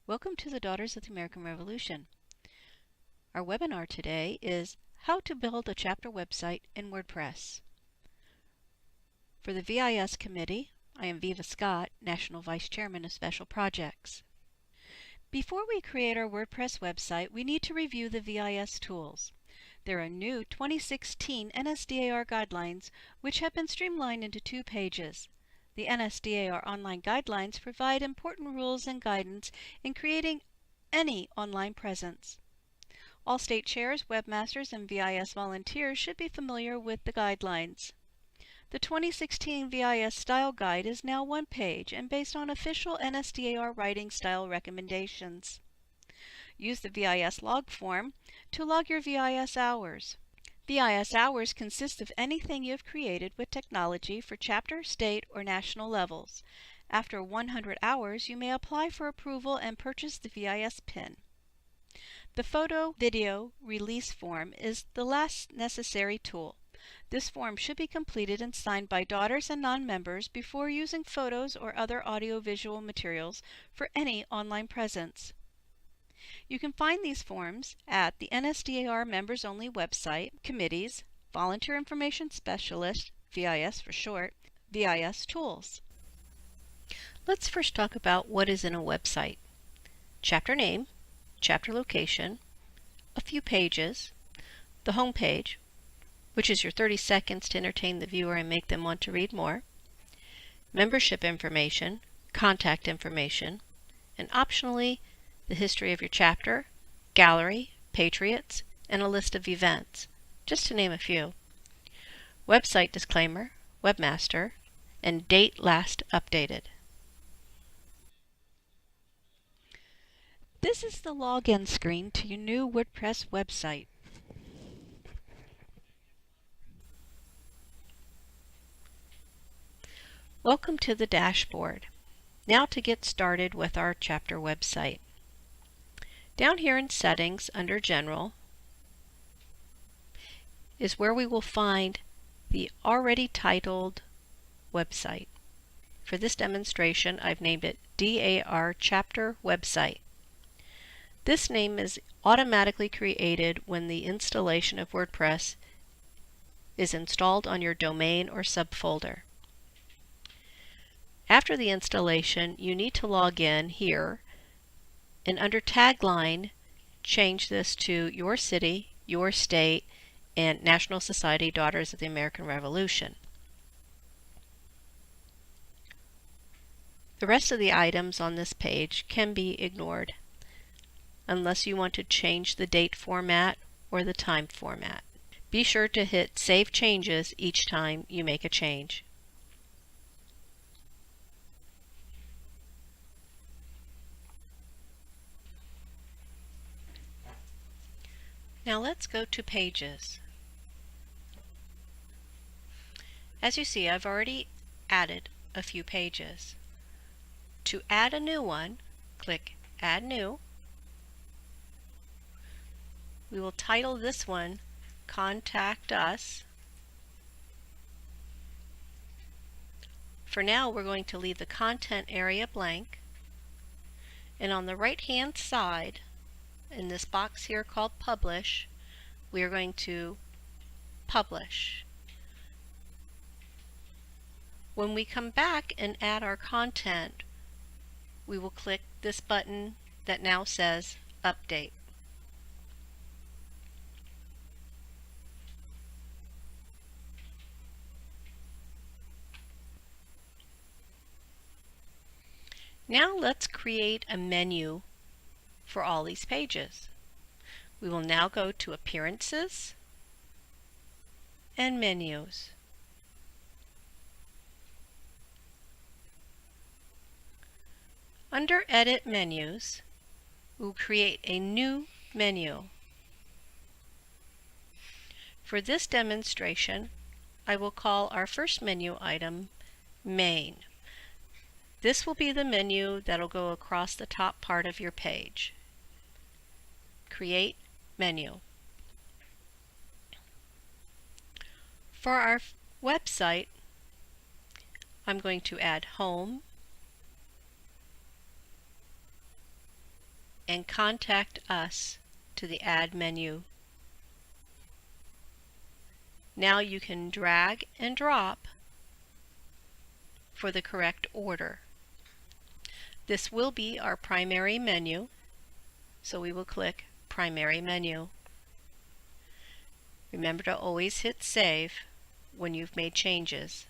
Welcome to the Daughters of the American Revolution. Our webinar today is How to Build a Chapter Website in WordPress. For the VIS Committee, I am Viva Scott, National Vice Chairman of Special Projects. Before we create our WordPress website, we need to review the VIS tools. There are new 2016 NSDAR guidelines which have been streamlined into 2 pages. The NSDAR online guidelines provide important rules and guidance in creating any online presence. All state chairs, webmasters, and VIS volunteers should be familiar with the guidelines. The 2016 VIS Style Guide is now 1 page and based on official NSDAR writing style recommendations. Use the VIS log form to log your VIS hours. VIS hours consist of anything you have created with technology for chapter, state, or national levels. After 100 hours, you may apply for approval and purchase the VIS pin. The photo video release form is the last necessary tool. This form should be completed and signed by daughters and non-members before using photos or other audiovisual materials for any online presence. You can find these forms at the NSDAR Members Only website, Committees, Volunteer Information Specialist, VIS for short, VIS Tools. Let's first talk about what is in a website. Chapter name, chapter location, a few pages, the home page, which is your 30 seconds to entertain the viewer and make them want to read more, membership information, contact information, and optionally the history of your chapter, gallery, patriots, and a list of events, just to name a few. Website disclaimer, webmaster, and date last updated. This is the login screen to your new WordPress website. Welcome to the dashboard. Now to get started with our chapter website. Down here in Settings under General is where we will find the already titled website. For this demonstration, I've named it DAR Chapter Website. This name is automatically created when the installation of WordPress is installed on your domain or subfolder. After the installation, you need to log in here, and under Tagline, change this to your city, your state, and National Society Daughters of the American Revolution. The rest of the items on this page can be ignored, unless you want to change the date format or the time format. Be sure to hit Save Changes each time you make a change. Now let's go to Pages. As you see, I've already added a few pages. To add a new one, click Add New. We will title this one Contact Us. For now, we're going to leave the content area blank. And on the right-hand side, in this box here called Publish, we are going to publish. When we come back and add our content, we will click this button that now says Update. Now let's create a menu for all these pages. We will now go to Appearances and Menus. Under Edit Menus, we'll create a new menu. For this demonstration, I will call our first menu item Main. This will be the menu that will go across the top part of your page. Create Menu. For our website, I'm going to add Home, and Contact Us to the Add menu. Now you can drag and drop for the correct order. This will be our primary menu, so we will click Primary Menu. Remember to always hit Save when you've made changes.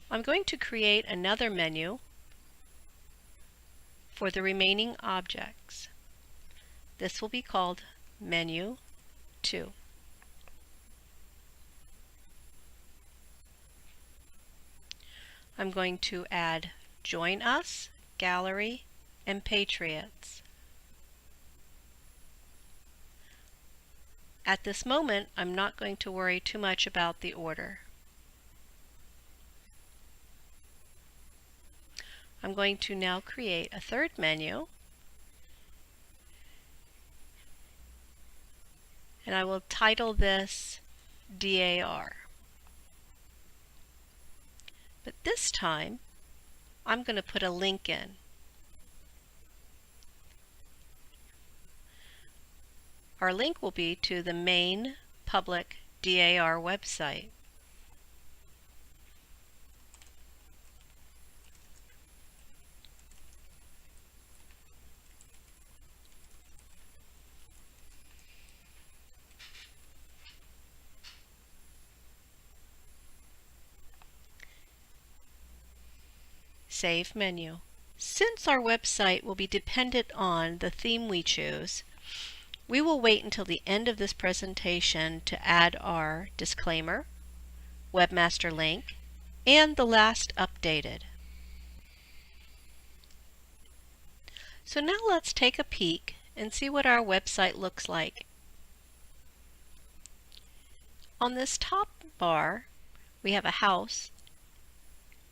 I'm going to create another menu for the remaining objects. This will be called Menu 2. I'm going to add Join Us, Gallery, and Patriots. At this moment, I'm not going to worry too much about the order. I'm going to now create a third menu, and I will title this DAR. But this time, I'm going to put a link in. Our link will be to the main public DAR website. Save menu. Since our website will be dependent on the theme we choose, we will wait until the end of this presentation to add our disclaimer, webmaster link, and the last updated. So now let's take a peek and see what our website looks like. On this top bar, we have a house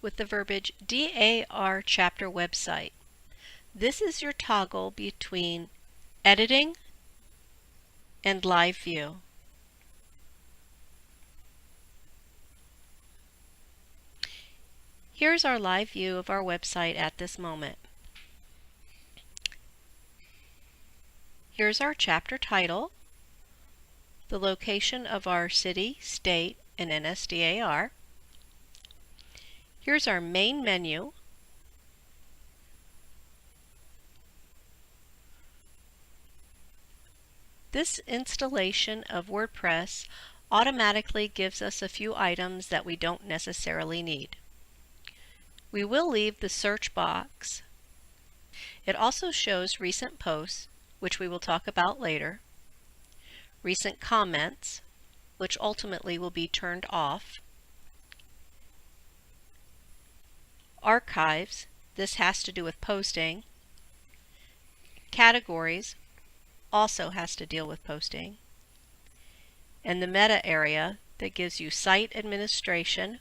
with the verbiage DAR chapter website. This is your toggle between editing and live view. Here's our live view of our website at this moment. Here's our chapter title, the location of our city, state, and NSDAR. Here's our main menu. This installation of WordPress automatically gives us a few items that we don't necessarily need. We will leave the search box. It also shows recent posts, which we will talk about later, recent comments, which ultimately will be turned off, archives, this has to do with posting, categories, also has to deal with posting, and the meta area that gives you site administration,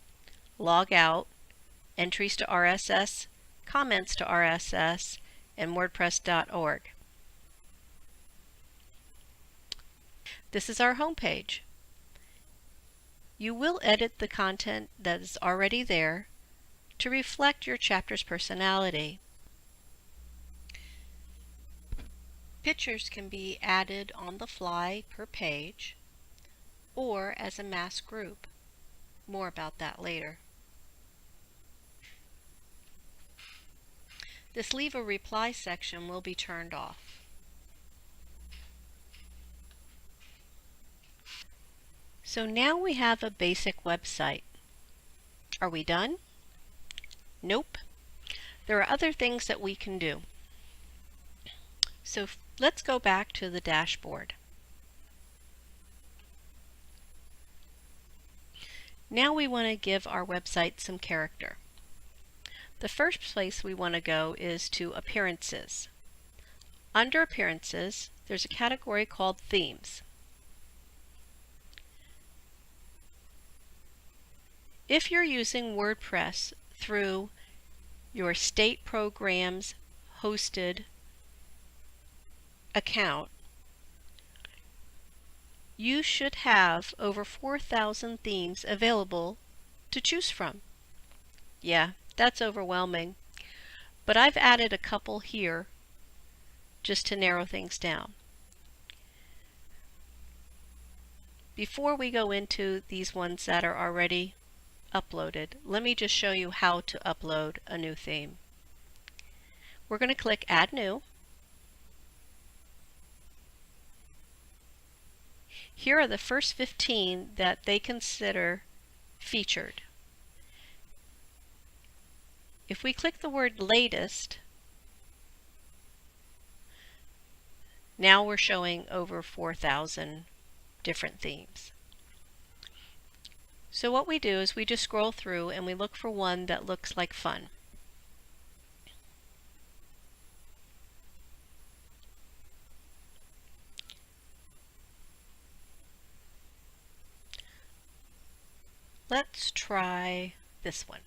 log out, entries to RSS, comments to RSS, and WordPress.org. This is our home page. You will edit the content that is already there to reflect your chapter's personality. Pictures can be added on the fly per page or as a mass group. More about that later. This Leave a Reply section will be turned off. So now we have a basic website. Are we done? Nope. There are other things that we can do. So let's go back to the dashboard. Now we want to give our website some character. The first place we want to go is to Appearances. Under Appearances, there's a category called Themes. If you're using WordPress through your state program's hosted account, you should have over 4,000 themes available to choose from. Yeah, that's overwhelming. but I've added a couple here just to narrow things down. Before we go into these ones that are already uploaded, let me just show you how to upload a new theme. We're going to click Add New. Here are the first 15 that they consider featured. If we click the word Latest, now we're showing over 4,000 different themes. So what we do is we just scroll through and we look for one that looks like fun. Let's try this one.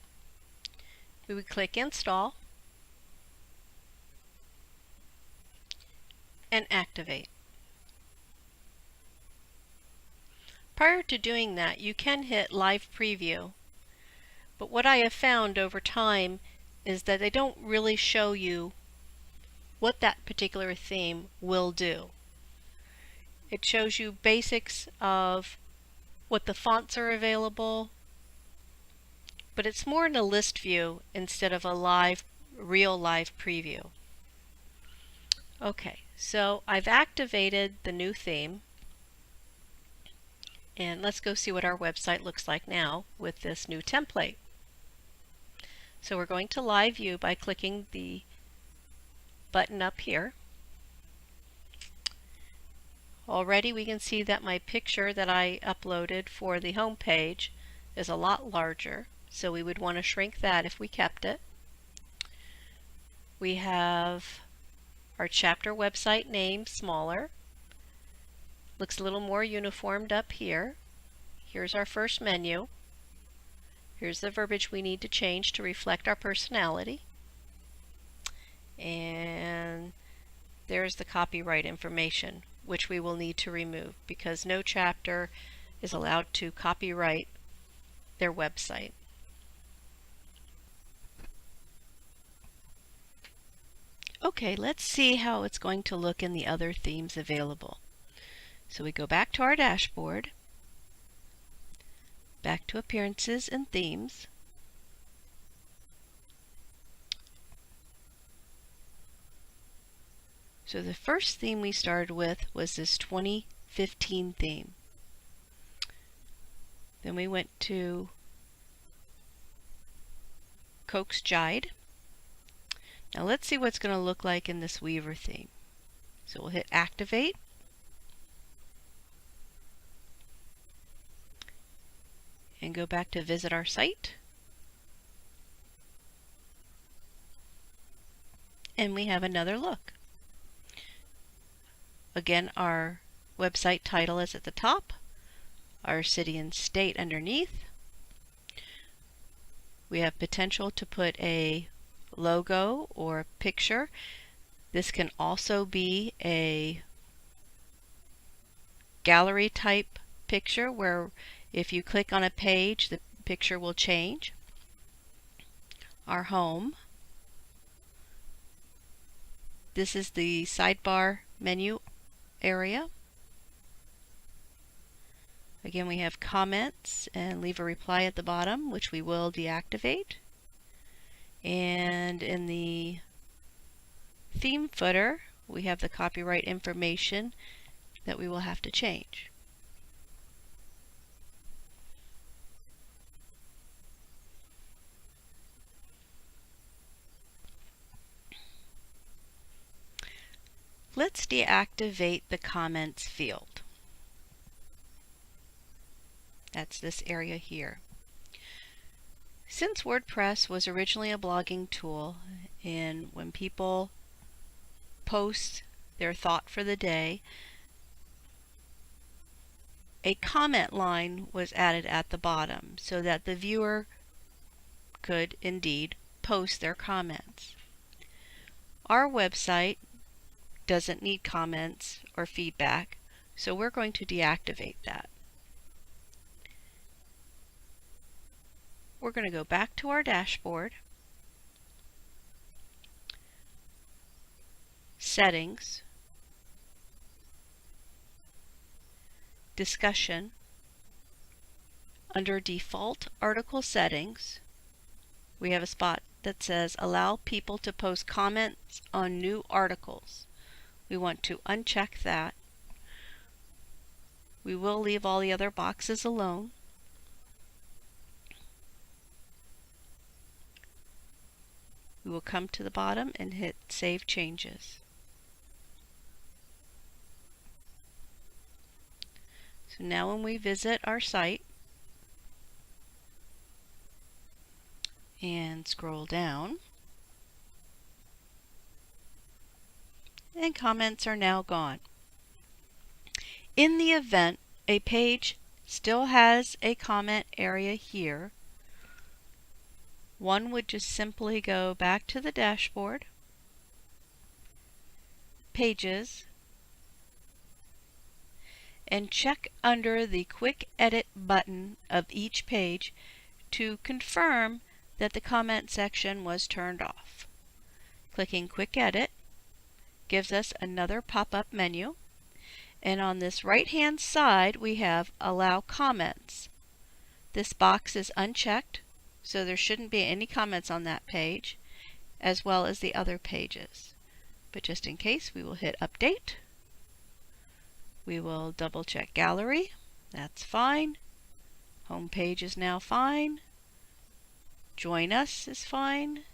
We would click Install and Activate. Prior to doing that, you can hit Live Preview, but what I have found over time is that they don't really show you what that particular theme will do. It shows you basics of what the fonts are available, but it's more in a list view instead of a real live preview. Okay, so I've activated the new theme, and let's go see what our website looks like now with this new template. So we're going to Live View by clicking the button up here. Already we can see that my picture that I uploaded for the home page is a lot larger, so we would want to shrink that if we kept it. We have our chapter website name smaller. Looks a little more uniformed up here. Here's our first menu. Here's the verbiage we need to change to reflect our personality. And there's the copyright information, which we will need to remove because no chapter is allowed to copyright their website. Okay, let's see how it's going to look in the other themes available. So we go back to our dashboard, back to Appearances and Themes. So the first theme we started with was this 2015 theme. Then we went to Coax Jide. Now let's see what's going to look like in this Weaver theme. So we'll hit Activate. And go back to visit our site. And we have another look. Again, our website title is at the top, our city and state underneath. We have potential to put a logo or a picture. This can also be a gallery type picture where if you click on a page, the picture will change. Our home. This is the sidebar menu area. Again, we have comments and leave a reply at the bottom, which we will deactivate. And in the theme footer, we have the copyright information that we will have to change. Let's deactivate the comments field. That's this area here. Since WordPress was originally a blogging tool, and when people post their thought for the day, a comment line was added at the bottom so that the viewer could indeed post their comments. Our website doesn't need comments or feedback, so we're going to deactivate that. We're going to go back to our dashboard, Settings, Discussion. Under Default Article Settings, we have a spot that says Allow people to post comments on new articles. We want to uncheck that. We will leave all the other boxes alone. We will come to the bottom and hit Save Changes. So now when we visit our site and scroll down, and comments are now gone. In the event a page still has a comment area here, one would just simply go back to the dashboard, Pages, and check under the Quick Edit button of each page to confirm that the comment section was turned off. Clicking Quick Edit gives us another pop-up menu, and on this right-hand side we have Allow Comments. This box is unchecked, so there shouldn't be any comments on that page, as well as the other pages. But just in case, we will hit Update. We will double check Gallery. That's fine. Home page is now fine. Join Us is fine.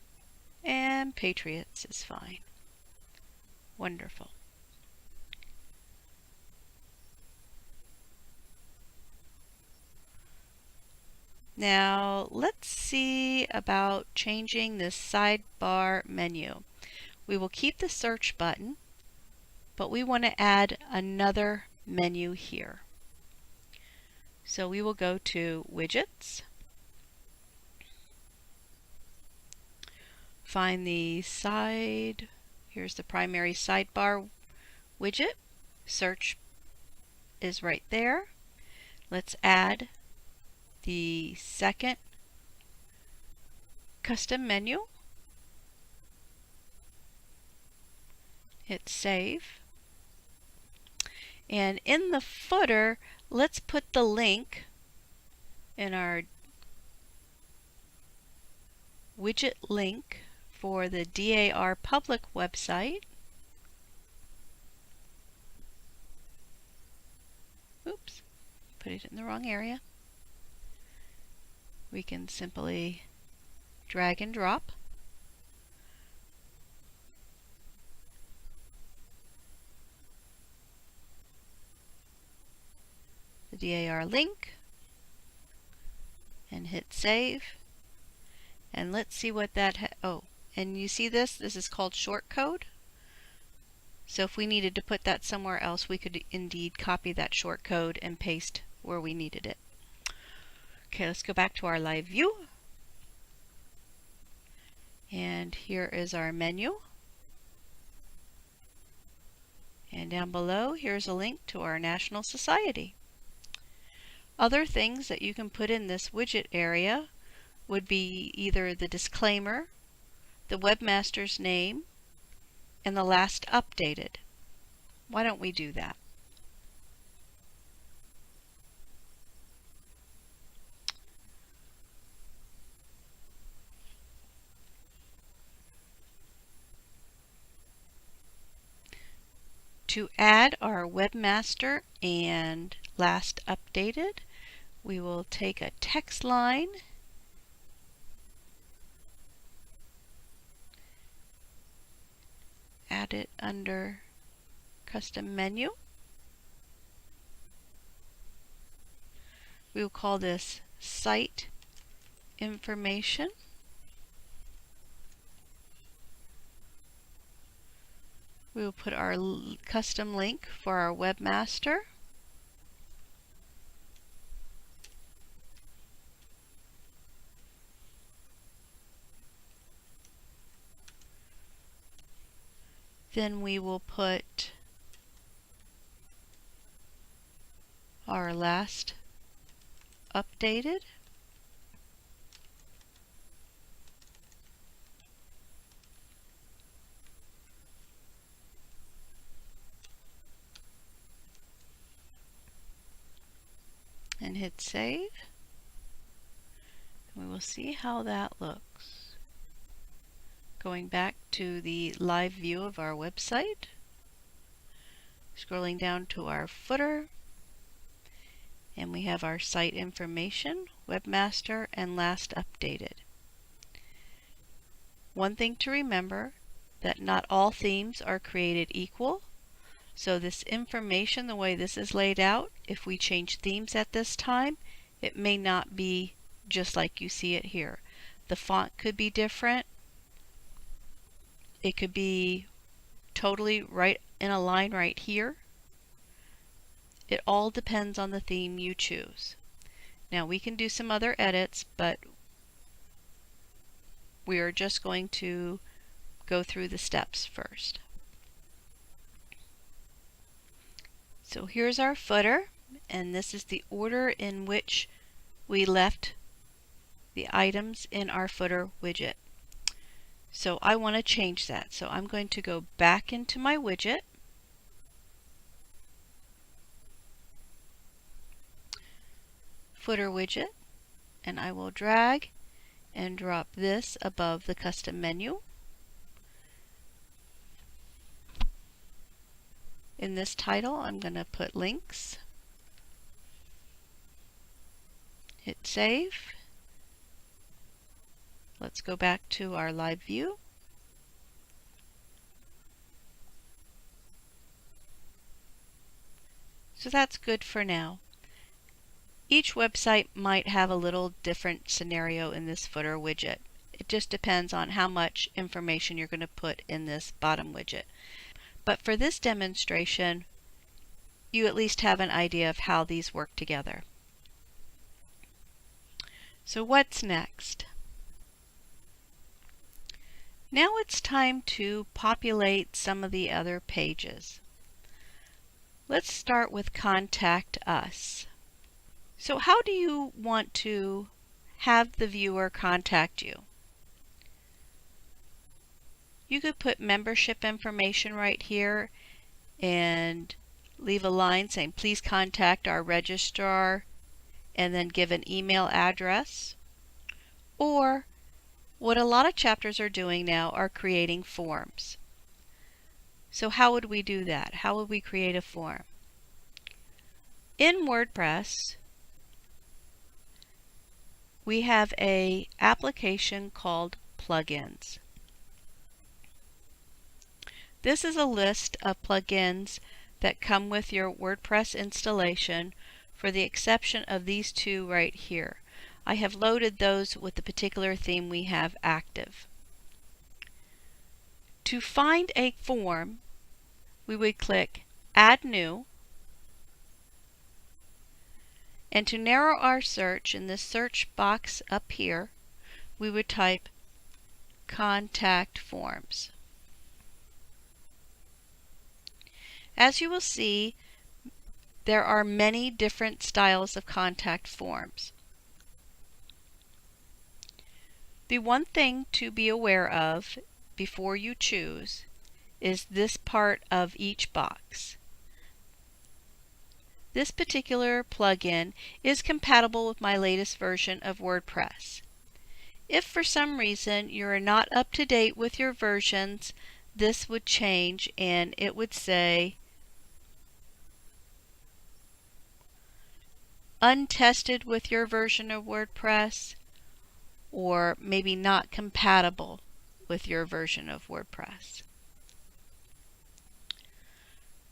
And Patriots is fine. Wonderful. Now let's see about changing this sidebar menu. We will keep the search button, but we want to add another menu here. So we will go to Widgets, find the here's the primary sidebar widget. Search is right there. Let's add the second custom menu. Hit Save. And in the footer, let's put the link in our widget link for the DAR public website. Oops, put it in the wrong area. We can simply drag and drop. The DAR link and hit Save. And let's see what that and you see this is called shortcode. So if we needed to put that somewhere else, we could indeed copy that shortcode and paste where we needed it. Okay, let's go back to our live view. And here is our menu. And down below, here's a link to our National Society. Other things that you can put in this widget area would be either the disclaimer, the webmaster's name, and the last updated. Why don't we do that? To add our webmaster and last updated, we will take a text line add it under custom menu. We will call this site information. We will put our custom link for our webmaster. Then we will put our last updated. hit save. We will see how that looks. Going back to the live view of our website, scrolling down to our footer, and we have our site information, webmaster, and last updated. One thing to remember, that not all themes are created equal. So this information, the way this is laid out, if we change themes at this time, it may not be just like you see it here. The font could be different. It could be totally right in a line right here. It all depends on the theme you choose. Now we can do some other edits, but we are just going to go through the steps first. So here's our footer, and this is the order in which we left the items in our footer widget. So I want to change that. So I'm going to go back into my widget, footer widget, and I will drag and drop this above the custom menu. In this title, I'm going to put links. Hit save. Let's go back to our live view. So that's good for now. Each website might have a little different scenario in this footer widget. It just depends on how much information you're going to put in this bottom widget. But for this demonstration, you at least have an idea of how these work together. So what's next? Now it's time to populate some of the other pages. Let's start with Contact Us. So how do you want to have the viewer contact you? You could put membership information right here and leave a line saying please contact our registrar and then give an email address. Or what a lot of chapters are doing now are creating forms. So how would we do that? How would we create a form? In WordPress, we have an application called plugins. This is a list of plugins that come with your WordPress installation, for the exception of these two right here. I have loaded those with the particular theme we have active. To find a form, we would click Add New, and to narrow our search in this search box up here, we would type Contact Forms. As you will see, there are many different styles of contact forms. The one thing to be aware of before you choose is this part of each box. This particular plugin is compatible with my latest version of WordPress. If for some reason you're not up to date with your versions, this would change and it would say untested with your version of WordPress, or maybe not compatible with your version of WordPress.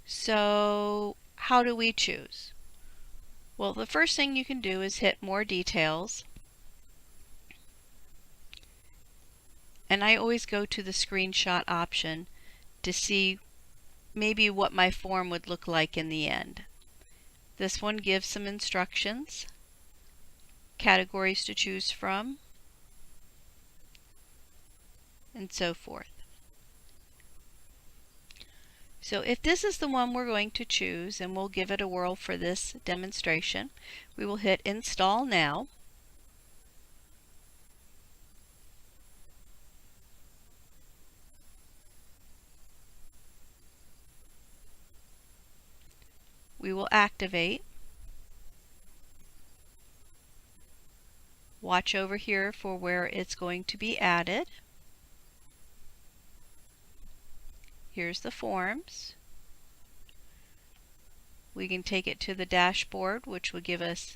So how do we choose? Well, the first thing you can do is hit More Details. And I always go to the screenshot option to see maybe what my form would look like in the end. This one gives some instructions, categories to choose from, and so forth. So if this is the one we're going to choose, and we'll give it a whirl for this demonstration, we will hit Install Now. We will activate. Watch over here for where it's going to be added. Here's the forms. We can take it to the dashboard, which will give us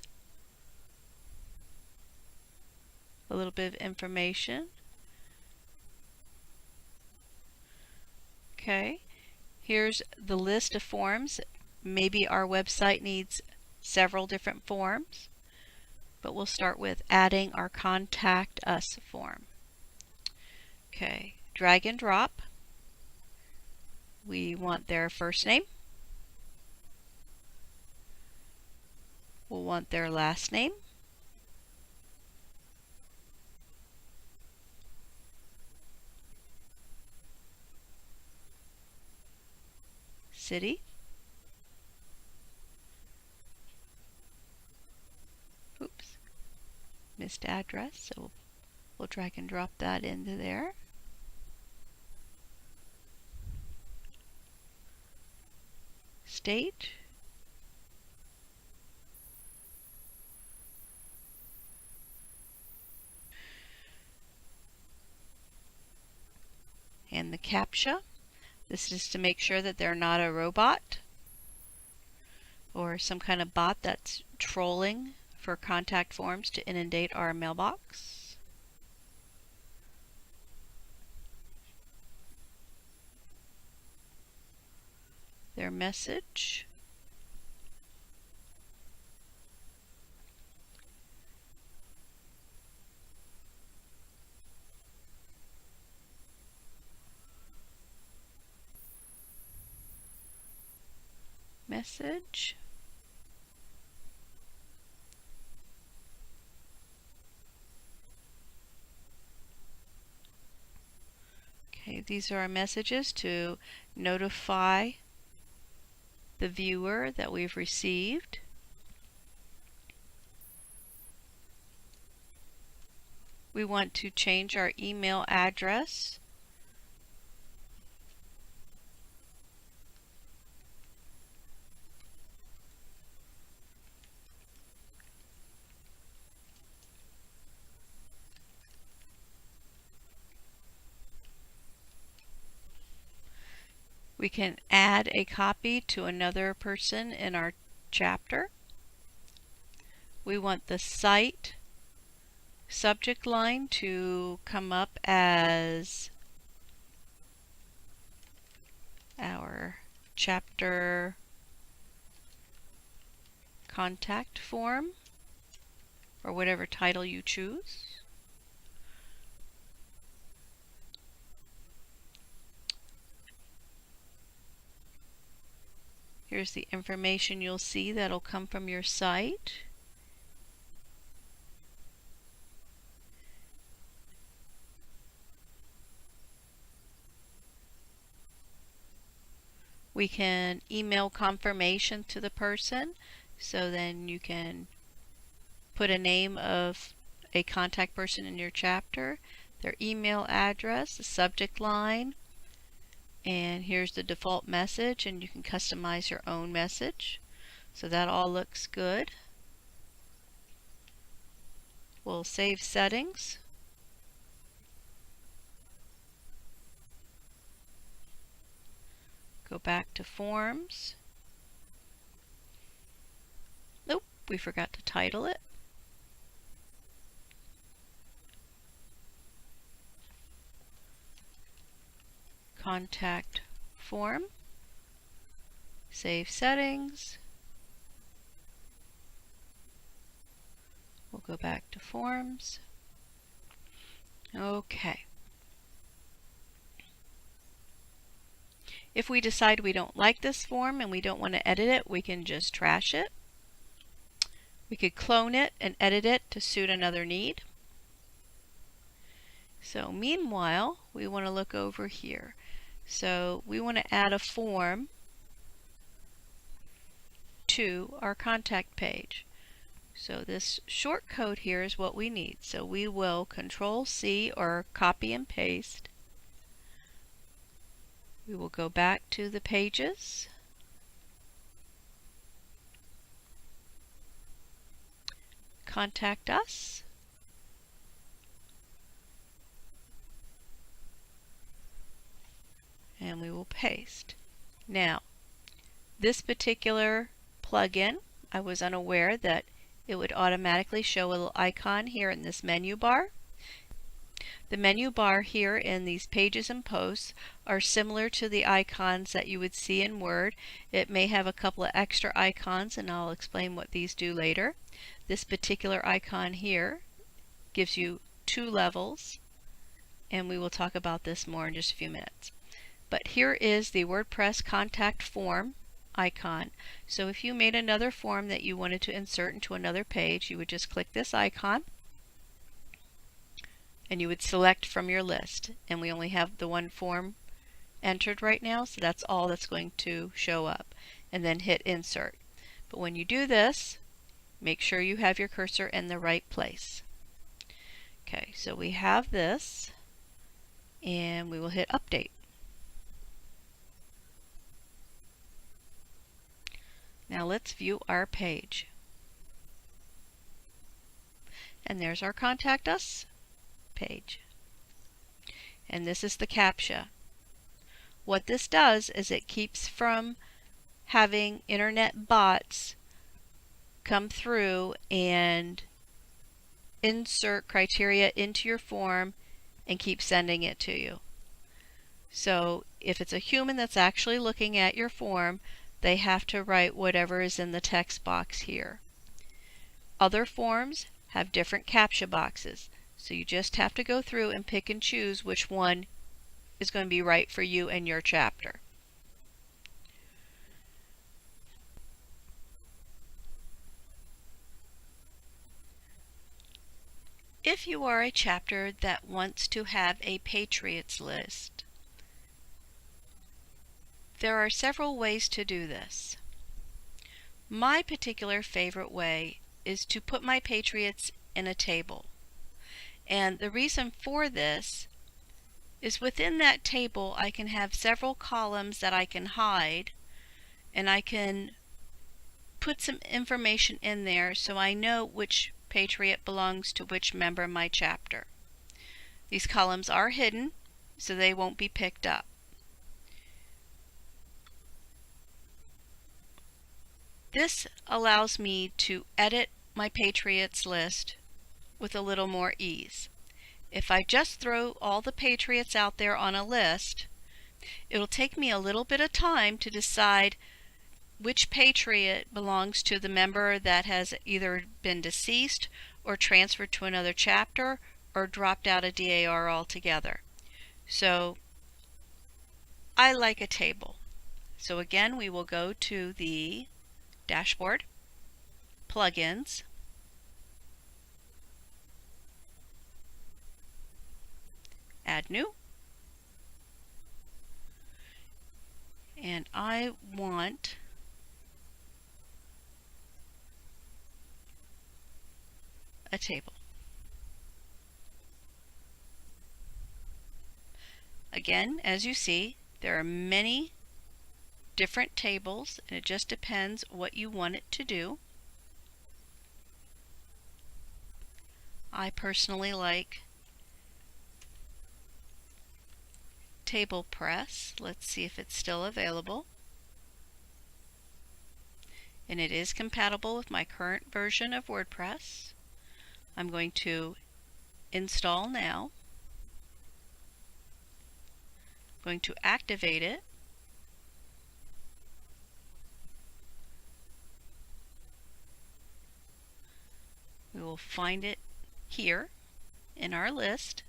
a little bit of information. Okay, here's the list of forms. Maybe our website needs several different forms, but we'll start with adding our Contact Us form. Okay, drag and drop. We want their first name. We'll want their last name. City. Oops, missed address, so we'll drag and drop that into there. State. And the CAPTCHA. This is to make sure that they're not a robot or some kind of bot that's trolling for contact forms to inundate our mailbox. Their message. Message. Okay, these are our messages to notify the viewer that we've received. We want to change our email address. We can add a copy to another person in our chapter. We want the site subject line to come up as our chapter contact form, or whatever title you choose. Here's the information you'll see that'll come from your site. We can email confirmation to the person, so then you can put a name of a contact person in your chapter, their email address, the subject line, and here's the default message, and you can customize your own message. So that all looks good. We'll save settings. Go back to forms. Nope, we forgot to title it. Contact form. Save settings. We'll go back to forms. Okay. If we decide we don't like this form and we don't want to edit it, we can just trash it. We could clone it and edit it to suit another need. So meanwhile, we want to look over here. So we want to add a form to our contact page. So this short code here is what we need. So we will Control-C or copy and paste. We will go back to the pages. Contact Us. paste. Now, this particular plugin, I was unaware that it would automatically show a little icon here in this menu bar. The menu bar here in these pages and posts are similar to the icons that you would see in Word. It may have a couple of extra icons, and I'll explain what these do later. This particular icon here gives you 2 levels, and we will talk about this more in just a few minutes. But here is the WordPress contact form icon. So if you made another form that you wanted to insert into another page, you would just click this icon and you would select from your list. And we only have the one form entered right now, so that's all that's going to show up. And then hit insert. But when you do this, make sure you have your cursor in the right place. Okay, so we have this, and we will hit update. Now let's view our page. And there's our Contact Us page. And this is the CAPTCHA. What this does is it keeps from having internet bots come through and insert criteria into your form and keep sending it to you. So if it's a human that's actually looking at your form, they have to write whatever is in the text box here. Other forms have different CAPTCHA boxes, so you just have to go through and pick and choose which one is going to be right for you and your chapter. If you are a chapter that wants to have a Patriots list, there are several ways to do this. My particular favorite way is to put my Patriots in a table. And the reason for this is within that table I can have several columns that I can hide, and I can put some information in there so I know which Patriot belongs to which member of my chapter. These columns are hidden, so they won't be picked up. This allows me to edit my Patriots list with a little more ease. If I just throw all the Patriots out there on a list, it'll take me a little bit of time to decide which Patriot belongs to the member that has either been deceased or transferred to another chapter or dropped out of DAR altogether. So I like a table. So again, we will go to the dashboard, plugins, add new, and I want a table. Again, as you see, there are many different tables, and it just depends what you want it to do. I personally like Table Press. Let's see if it's still available. And it is compatible with my current version of WordPress. I'm going to install now. I'm going to activate it. We will find it here in our list.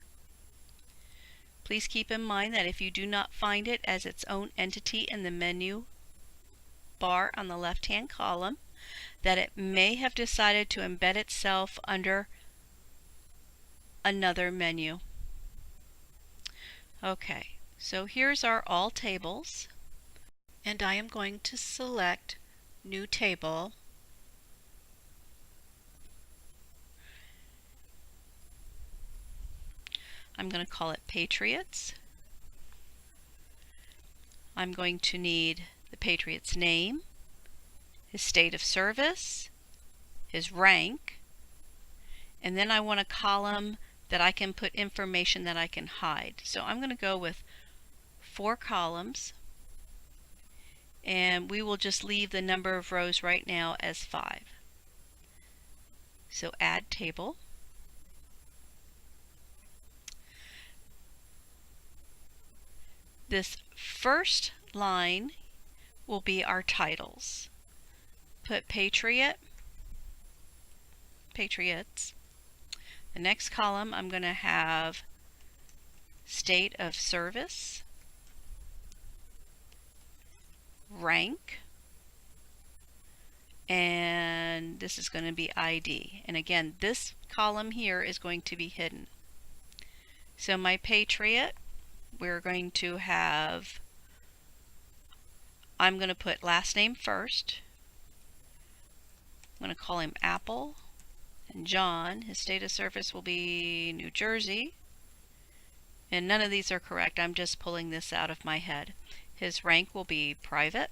Please keep in mind that if you do not find it as its own entity in the menu bar on the left-hand column, that it may have decided to embed itself under another menu. Okay, so here's our all tables, and I am going to select New Table. I'm going to call it Patriots. I'm going to need the Patriot's name, his state of service, his rank, and then I want a column that I can put information that I can hide. So I'm going to go with 4 columns. and we will just leave the number of rows right now as 5. So add table. This first line will be our titles. Put patriots. The next column I'm going to have state of service, rank, and this is going to be ID. And again, this column here is going to be hidden. So my patriot, we're going to have, I'm going to put last name first. I'm going to call him Apple. And John, his state of service will be New Jersey. And none of these are correct. I'm just pulling this out of my head. His rank will be private.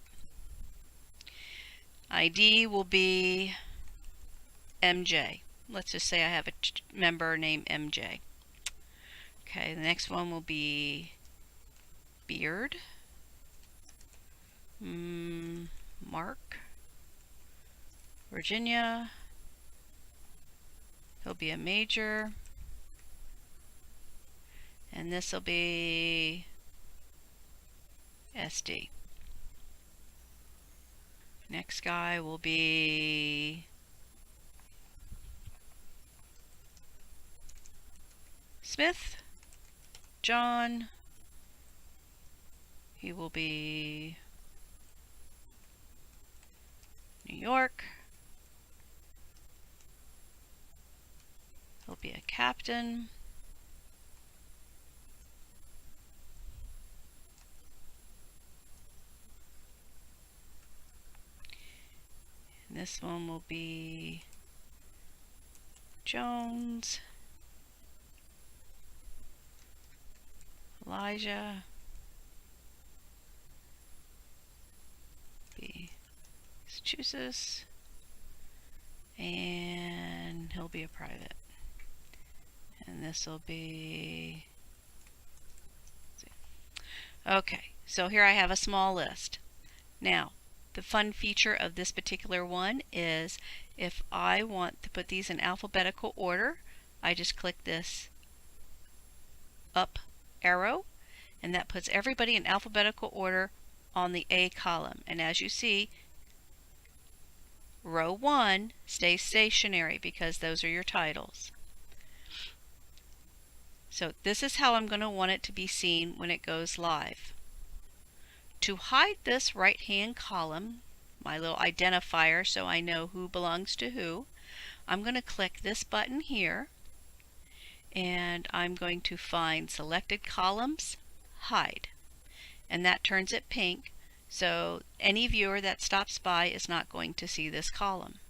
ID will be MJ. Let's just say I have a member named MJ. Okay, the next one will be Beard. Mark. Virginia. He'll be a major. And this will be SD. Next guy will be Smith. John. He will be New York. He'll be a captain. And this one will be Jones. Elijah. Be Massachusetts. And he'll be a private. And this will be, okay, so here I have a small list. Now, the fun feature of this particular one is if I want to put these in alphabetical order, I just click this up arrow, and that puts everybody in alphabetical order on the A column. And as you see, row 1 stays stationary because those are your titles. So this is how I'm going to want it to be seen when it goes live. To hide this right-hand column, my little identifier so I know who belongs to who, I'm going to click this button here, and I'm going to find Selected Columns, Hide. And that turns it pink, so any viewer that stops by is not going to see this column.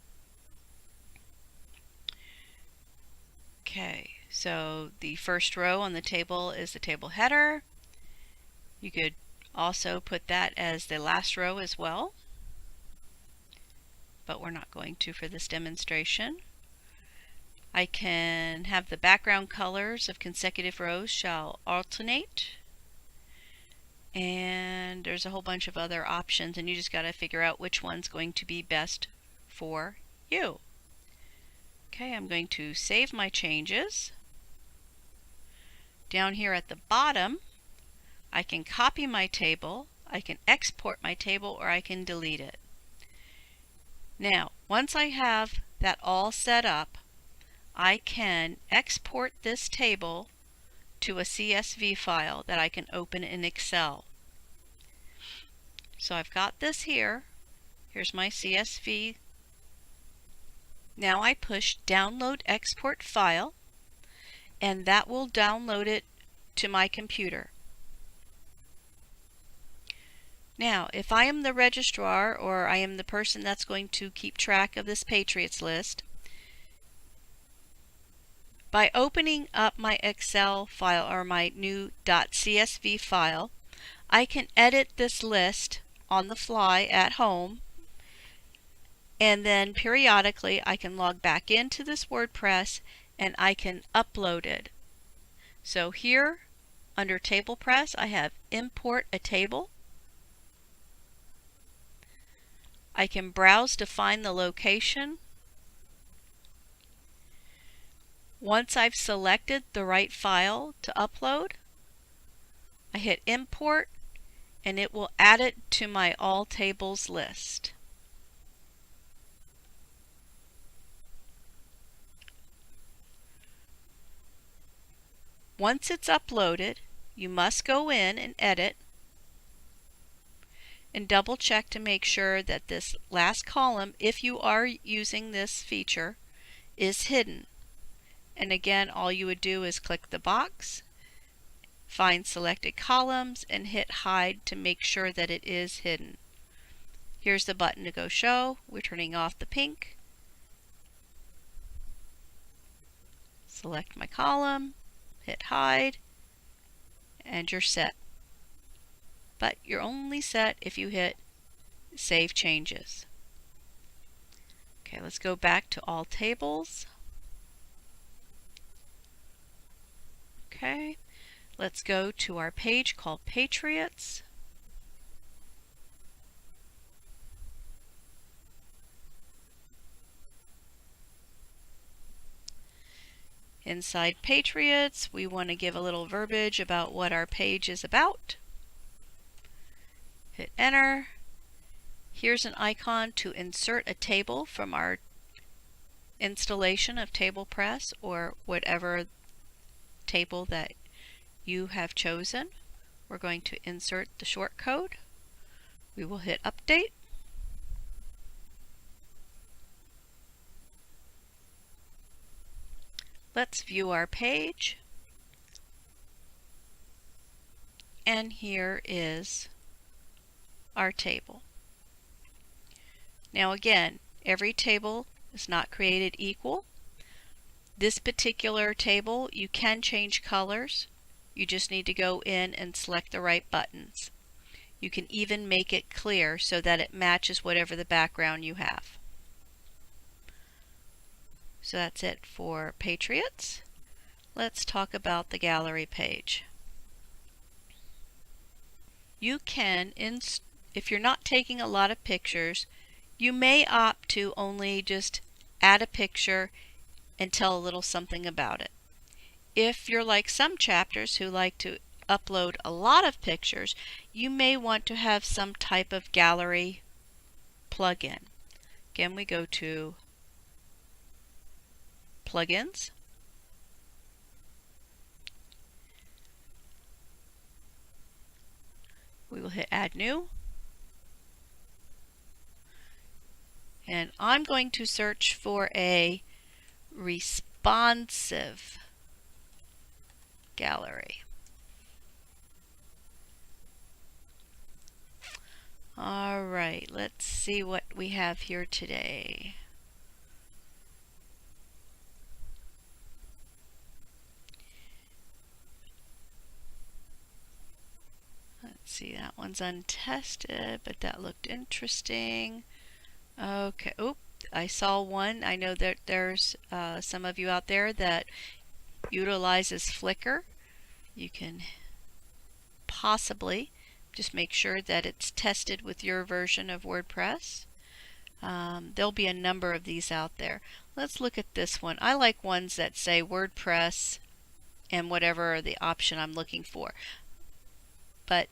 Okay, so the first row on the table is the table header. You could also put that as the last row as well, but we're not going to for this demonstration. I can have the background colors of consecutive rows shall alternate, and there's a whole bunch of other options, and you just got to figure out which one's going to be best for you. Okay, I'm going to save my changes. Down here at the bottom, I can copy my table, I can export my table, or I can delete it. Now, once I have that all set up, I can export this table to a CSV file that I can open in Excel. So I've got this here. Here's my CSV. Now I push Download Export File, and that will download it to my computer. Now, if I am the registrar, or I am the person that's going to keep track of this Patriots list, by opening up my Excel file or my new .csv file, I can edit this list on the fly at home, and then periodically I can log back into this WordPress and I can upload it. So here under Table Press I have Import a Table. I can browse to find the location. Once I've selected the right file to upload, I hit import and it will add it to my all tables list. Once it's uploaded, you must go in and edit and double check to make sure that this last column, if you are using this feature, is hidden. And again, all you would do is click the box, find selected columns, and hit hide to make sure that it is hidden. Here's the button to go show. We're turning off the pink. Select my column, hit hide, and you're set. But you're only set if you hit Save Changes. Okay, let's go back to all tables. Okay, let's go to our page called Patriots. Inside Patriots, we want to give a little verbiage about what our page is about. Hit enter. Here's an icon to insert a table from our installation of TablePress or whatever table that you have chosen. We're going to insert the shortcode. We will hit update. Let's view our page. And here is our table. Now again, every table is not created equal. This particular table, you can change colors. You just need to go in and select the right buttons. You can even make it clear so that it matches whatever the background you have. So that's it for Patriots. Let's talk about the gallery page. You can, if you're not taking a lot of pictures, you may opt to only just add a picture and tell a little something about it. If you're like some chapters who like to upload a lot of pictures, you may want to have some type of gallery plugin. Again, we go to Plugins. We will hit Add New. And I'm going to search for a responsive gallery. All right, let's see what we have here today. Let's see, that one's untested, but that looked interesting. Okay, oh, I saw one. I know that there's some of you out there that utilizes Flickr. You can possibly just make sure that it's tested with your version of WordPress. There'll be a number of these out there. Let's look at this one. I like ones that say WordPress and whatever the option I'm looking for. But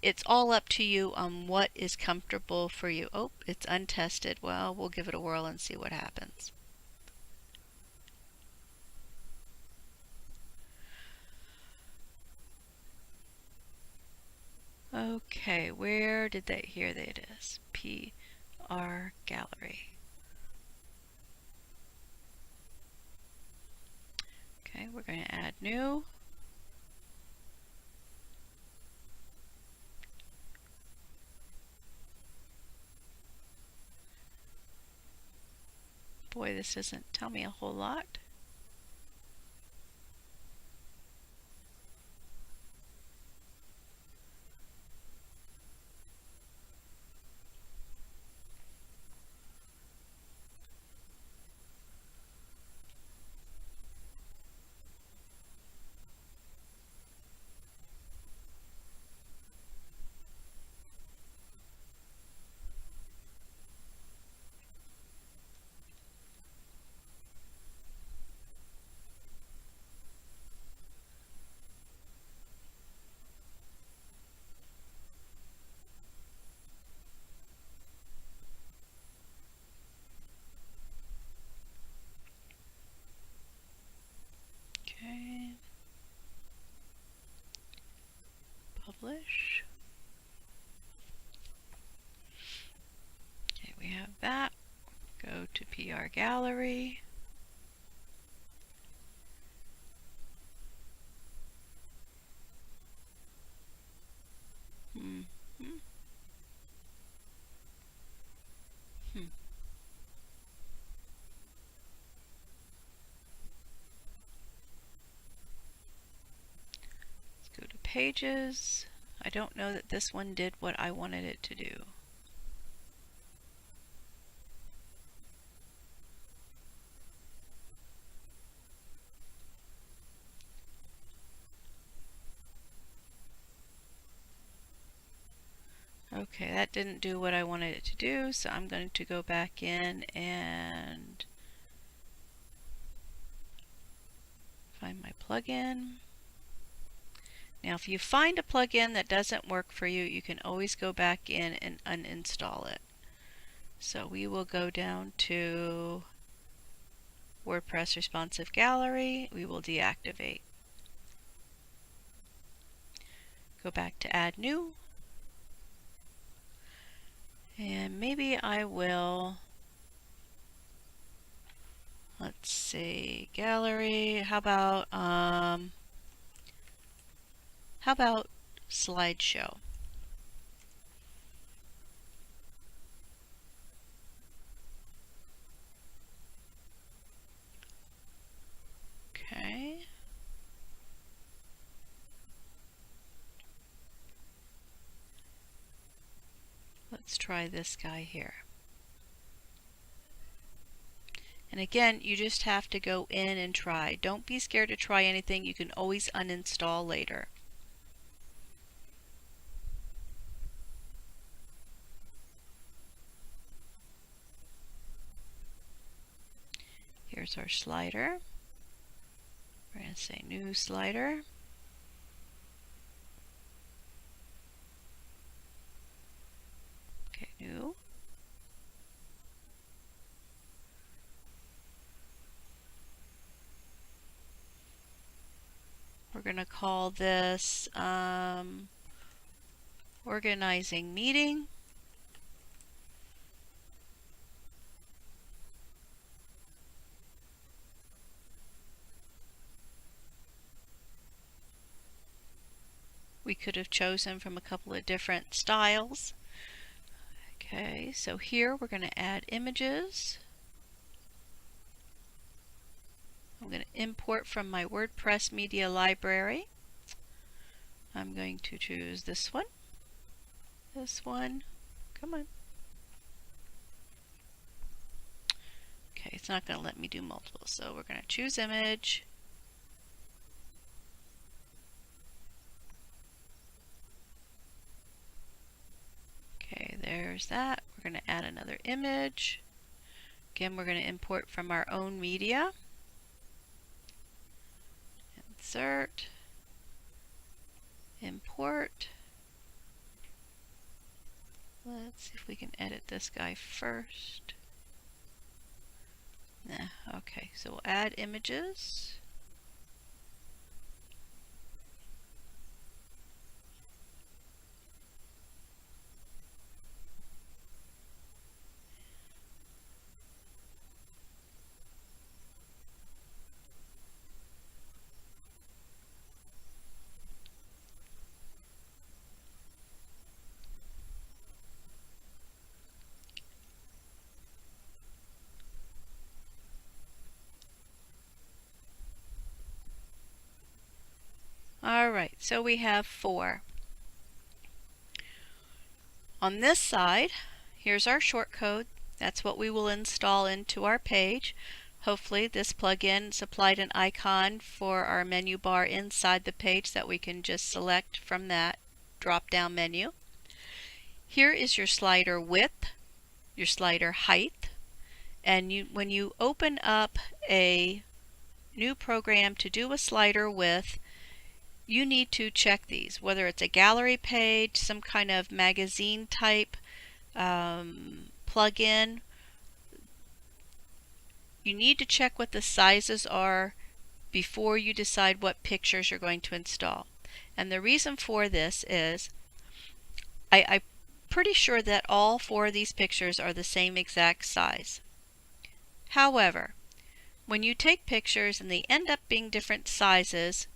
it's all up to you on what is comfortable for you. Oh, it's untested. Well, we'll give it a whirl and see what happens. Okay, where did they? Here it is. PR Gallery. Okay, we're going to add new. Boy, this doesn't tell me a whole lot. publish. Okay, we have that. Go to PR Gallery. Let's go to Pages. I don't know that this one did what I wanted it to do. Okay, that didn't do what I wanted it to do, so I'm going to go back in and find my plugin. Now, if you find a plugin that doesn't work for you, you can always go back in and uninstall it. So we will go down to WordPress Responsive Gallery. We will deactivate. Go back to Add New. And maybe I will, let's see, gallery, how about slideshow? Okay. Let's try this guy here. And again, you just have to go in and try. Don't be scared to try anything. You can always uninstall later. Here's our slider. We're going to say New Slider. Okay, New. We're going to call this Organizing Meeting. We could have chosen from a couple of different styles. Okay, so here we're going to add images. I'm going to import from my WordPress media library. I'm going to choose this one. Come on. Okay, it's not going to let me do multiple, so we're going to choose image. Okay, there's that. We're going to add another image. Again, we're going to import from our own media. Insert. Import. Let's see if we can edit this guy first. Nah, okay, so we'll add images. Alright, so we have 4. On this side, here's our shortcode. That's what we will install into our page. Hopefully this plugin supplied an icon for our menu bar inside the page that we can just select from that drop-down menu. Here is your slider width, your slider height, and when you open up a new program to do a slider width, you need to check these, whether it's a gallery page, some kind of magazine type plugin. You need to check what the sizes are before you decide what pictures you're going to install. And the reason for this is I'm pretty sure that all 4 of these pictures are the same exact size. However, when you take pictures and they end up being different sizes,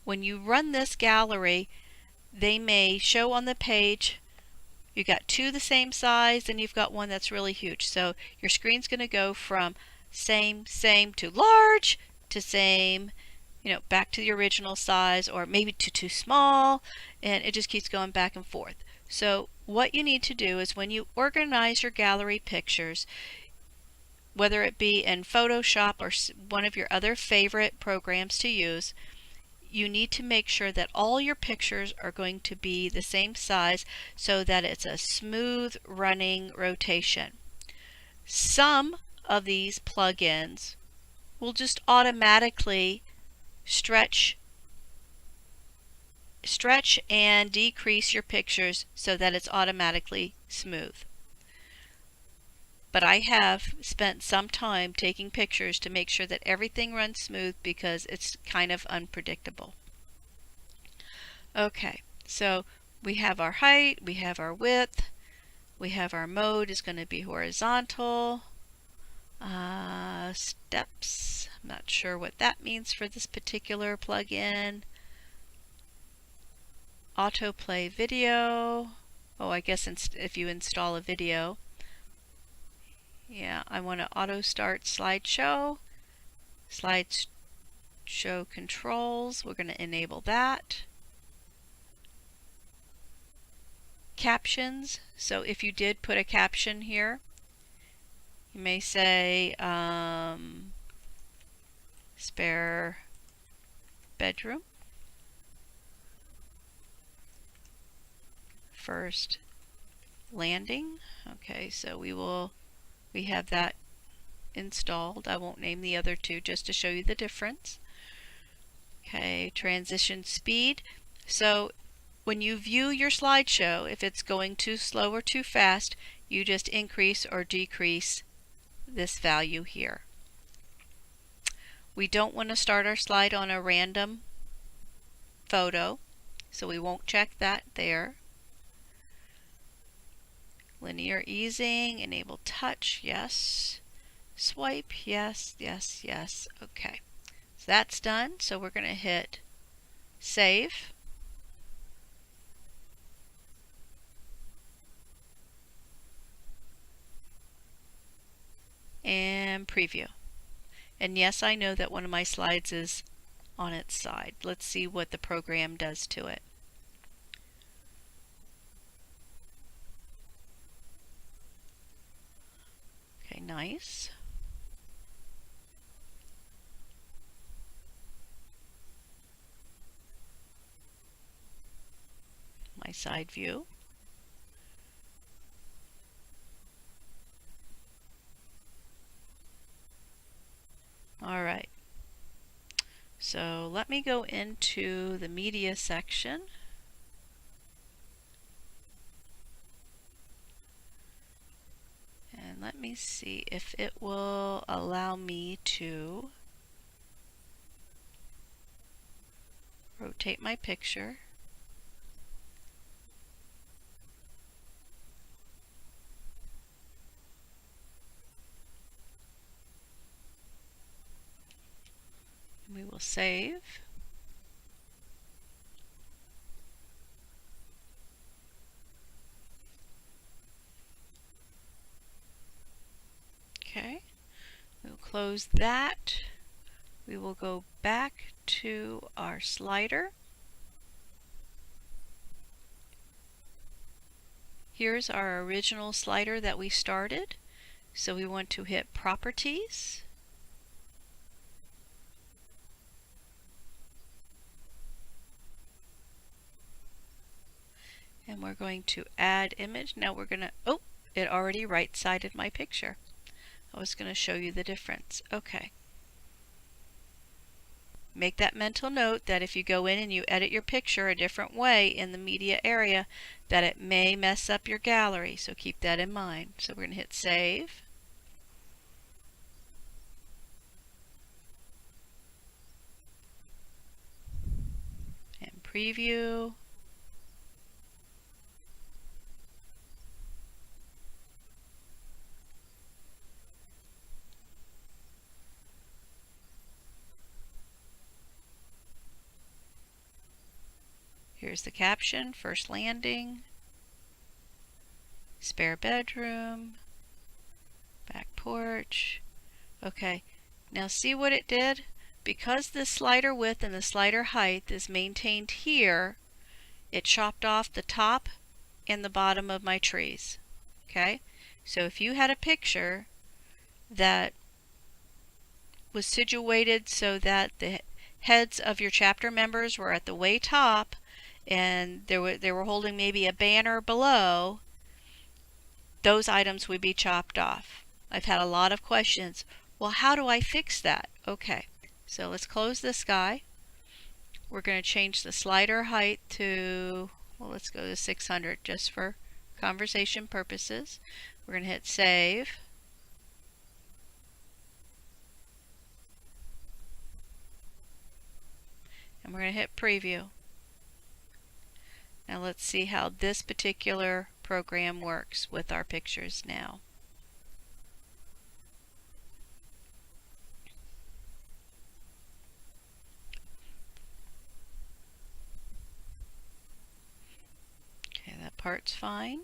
when you run this gallery, they may show on the page you got 2 the same size and you've got one that's really huge. So your screen's going to go from same to large to same, back to the original size, or maybe to too small, and it just keeps going back and forth. So what you need to do is when you organize your gallery pictures, whether it be in Photoshop or one of your other favorite programs to use, you need to make sure that all your pictures are going to be the same size so that it's a smooth running rotation. Some of these plugins will just automatically stretch and decrease your pictures so that it's automatically smooth. But I have spent some time taking pictures to make sure that everything runs smooth because it's kind of unpredictable. Okay, so we have our height, we have our width, we have our mode is going to be horizontal. Steps, I'm not sure what that means for this particular plugin. Autoplay video. Oh, I guess if you install a video. Yeah, I want to auto start slideshow. Slideshow controls, we're going to enable that. Captions, so if you did put a caption here, you may say spare bedroom, first landing. Okay, so we have that installed. I won't name the other 2 just to show you the difference. Okay, transition speed. So when you view your slideshow, if it's going too slow or too fast, you just increase or decrease this value here. We don't want to start our slide on a random photo, so we won't check that there. Linear easing, enable touch, yes. Swipe, yes, yes, yes. Okay, so that's done. So we're going to hit save. And preview. And yes, I know that one of my slides is on its side. Let's see what the program does to it. Okay, nice. My side view. All right. So let me go into the media section. And let me see if it will allow me to rotate my picture. We will save. Okay, we'll close that. We will go back to our slider. Here's our original slider that we started. So we want to hit Properties. And we're going to add image. Now we're going to, oh, it already right-sided my picture. I was going to show you the difference. Okay. Make that mental note that if you go in and you edit your picture a different way in the media area, that it may mess up your gallery. So keep that in mind. So we're going to hit Save. And preview. Here's the caption, first landing, spare bedroom, back porch. Okay, now see what it did? Because the slider width and the slider height is maintained here, it chopped off the top and the bottom of my trees. Okay, so if you had a picture that was situated so that the heads of your chapter members were at the way top and they were holding maybe a banner below, those items would be chopped off. I've had a lot of questions. Well, how do I fix that? Okay, so let's close this guy. We're going to change the slider height to, well, let's go to 600 just for conversation purposes. We're going to hit save. And we're going to hit preview. Now let's see how this particular program works with our pictures now. Okay, that part's fine.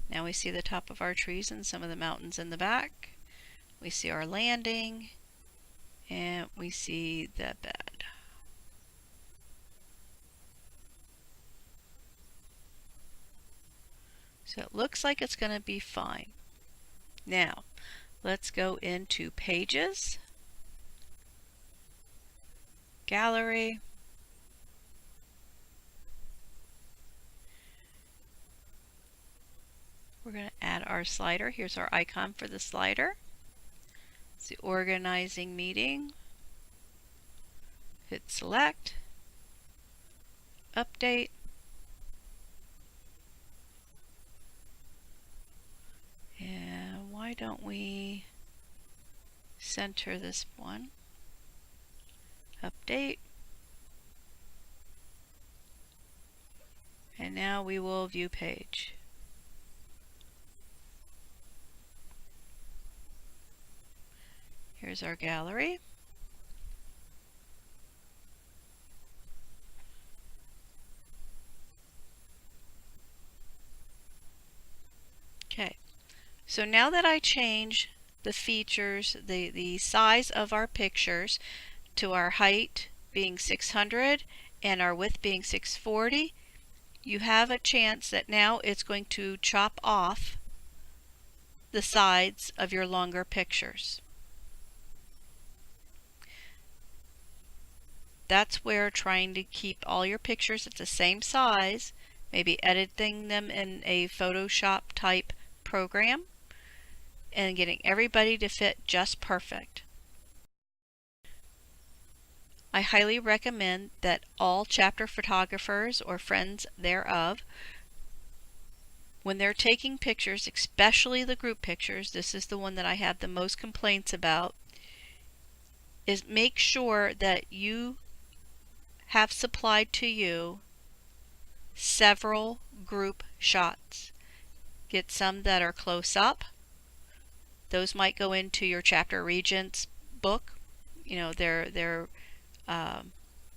Now we see the top of our trees and some of the mountains in the back. We see our landing, and we see the bed. So it looks like it's going to be fine. Now, let's go into Pages, Gallery, we're going to add our slider. Here's our icon for the slider. It's the organizing meeting. Hit select, update, and why don't we center this one? Update, and now we will view page. Here's our gallery. Okay, so now that I change the features, the size of our pictures to our height being 600 and our width being 640, you have a chance that now it's going to chop off the sides of your longer pictures. That's where trying to keep all your pictures at the same size, maybe editing them in a Photoshop type program, and getting everybody to fit just perfect. I highly recommend that all chapter photographers or friends thereof, when they're taking pictures, especially the group pictures, this is the one that I have the most complaints about, is make sure that you have supplied to you several group shots. Get some that are close up. Those might go into your chapter regents book, you know, their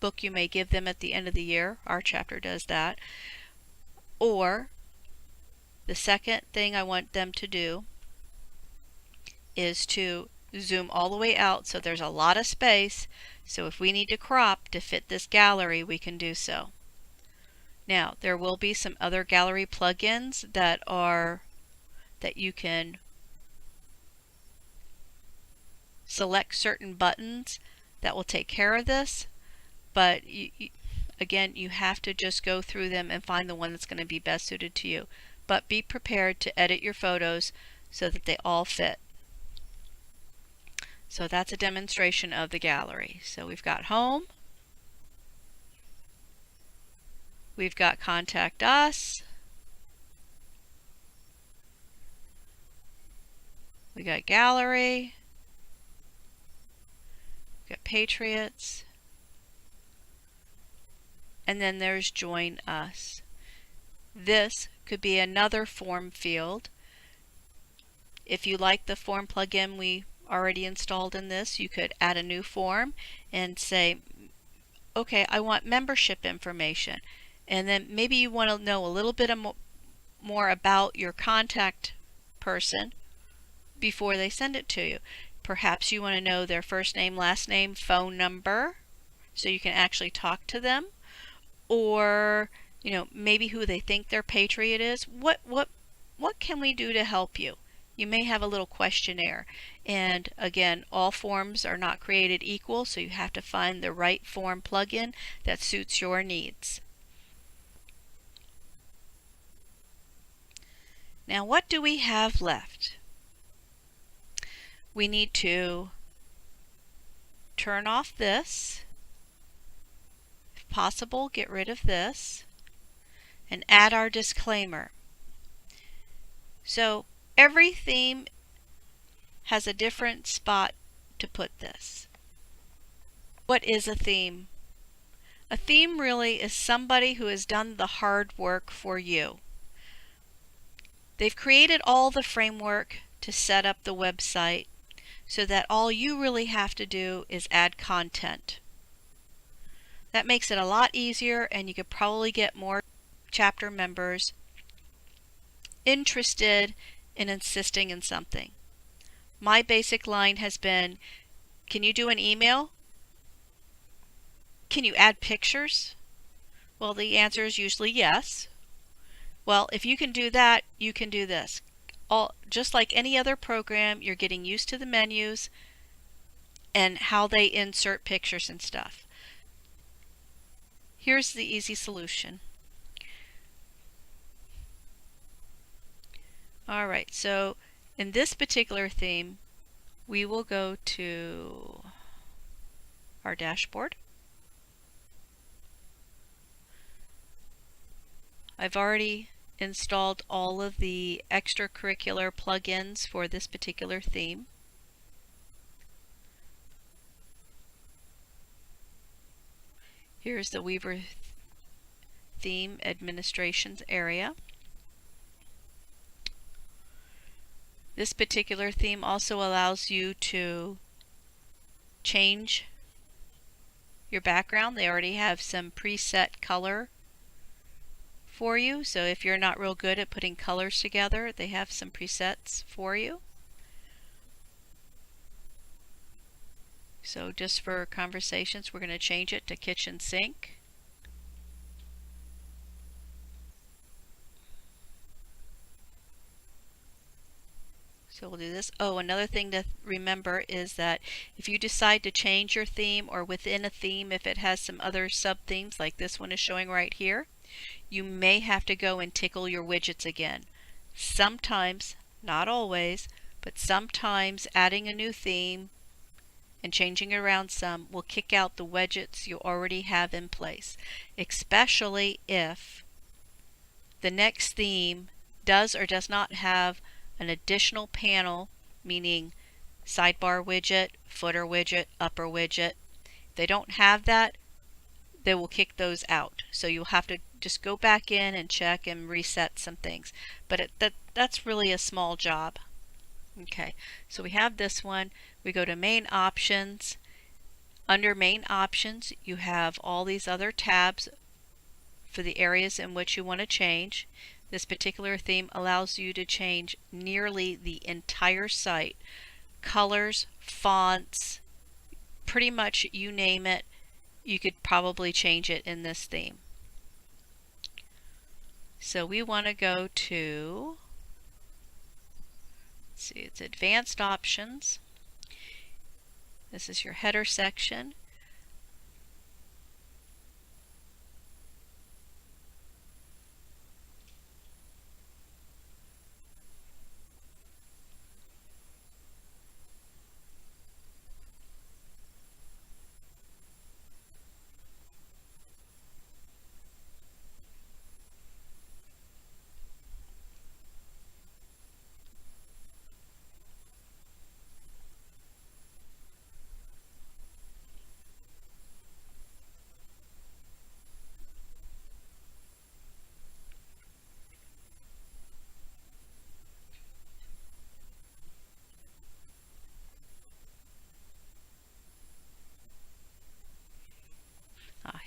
book you may give them at the end of the year. Our chapter does that. Or the second thing I want them to do is to zoom all the way out so there's a lot of space, so if we need to crop to fit this gallery, we can do so. Now, there will be some other gallery plugins that you can select certain buttons that will take care of this, but again, you have to just go through them and find the one that's going to be best suited to you. But be prepared to edit your photos so that they all fit. So that's a demonstration of the gallery. So we've got home, we've got contact us, we got gallery, we got patriots, and then there's Join Us. This could be another form field. If you like the form plugin we already installed in this, you could add a new form and say, okay, I want membership information. And then maybe you want to know a little bit more about your contact person before they send it to you. Perhaps you want to know their first name, last name, phone number, so you can actually talk to them. Or, maybe who they think their patriot is. What can we do to help you? You may have a little questionnaire. And again, all forms are not created equal, so you have to find the right form plugin that suits your needs. Now, what do we have left? We need to turn off this. If possible, get rid of this and add our disclaimer. So every theme has a different spot to put this. What is a theme? A theme really is somebody who has done the hard work for you. They've created all the framework to set up the website so that all you really have to do is add content. That makes it a lot easier, and you could probably get more chapter members interested in insisting in something. My basic line has been, can you do an email? Can you add pictures? Well, the answer is usually yes. Well, if you can do that, you can do this. Just like any other program, you're getting used to the menus and how they insert pictures and stuff. Here's the easy solution. Alright, so in this particular theme, we will go to our dashboard. I've already installed all of the extracurricular plugins for this particular theme. Here's the Weaver theme administrations area. This particular theme also allows you to change your background. They already have some preset color for you, so if you're not real good at putting colors together, they have some presets for you. So just for conversations, we're going to change it to kitchen sink. So we'll do this. Oh, another thing to remember is that if you decide to change your theme, or within a theme, if it has some other sub-themes like this one is showing right here, you may have to go and tickle your widgets again. Sometimes, not always, but sometimes adding a new theme and changing it around some will kick out the widgets you already have in place, especially if the next theme does or does not have an additional panel, meaning sidebar widget, footer widget, upper widget. If they don't have that, they will kick those out. So you'll have to just go back in and check and reset some things. But that's really a small job. Okay, so we have this one. We go to main options. Under main options, you have all these other tabs for the areas in which you want to change. This particular theme allows you to change nearly the entire site. Colors, fonts, pretty much you name it, you could probably change it in this theme. So we want to go to, let's see, it's advanced options. This is your header section.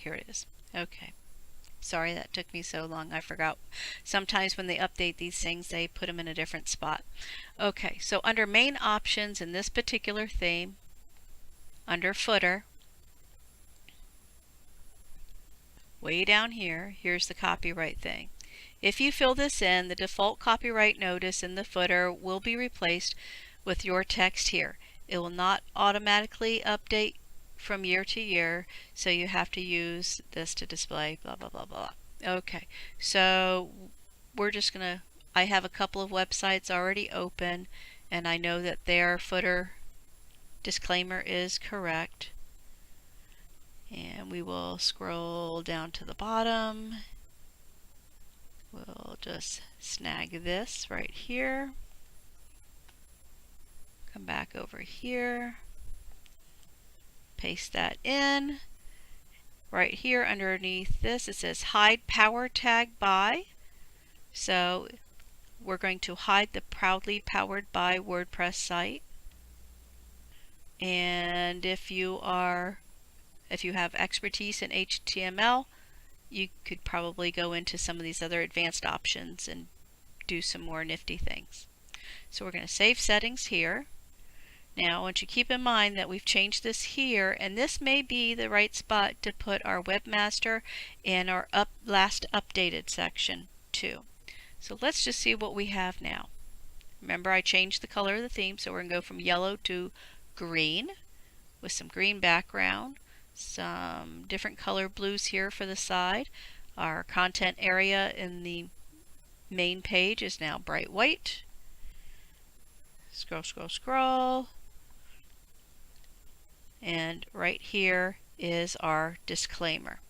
here it is. Okay. Sorry that took me so long. I forgot. Sometimes when they update these things, they put them in a different spot. Okay, so under main options in this particular theme, under footer, way down here, here's the copyright thing. If you fill this in, the default copyright notice in the footer will be replaced with your text here. It will not automatically update from year to year, so you have to use this to display blah blah blah blah. Okay, so we're just gonna, I have a couple of websites already open and I know that their footer disclaimer is correct. And we will scroll down to the bottom. We'll just snag this right here. Come back over here. Paste that in. Right here underneath this it says hide power tag by. So we're going to hide the proudly powered by WordPress site. And if you have expertise in HTML, you could probably go into some of these other advanced options and do some more nifty things. So we're going to save settings here. Now I want you to keep in mind that we've changed this here, and this may be the right spot to put our webmaster in our last updated section too. So let's just see what we have now. Remember, I changed the color of the theme, so we're going to go from yellow to green with some green background, some different color blues here for the side. Our content area in the main page is now bright white. Scroll, scroll, scroll. And right here is our disclaimer.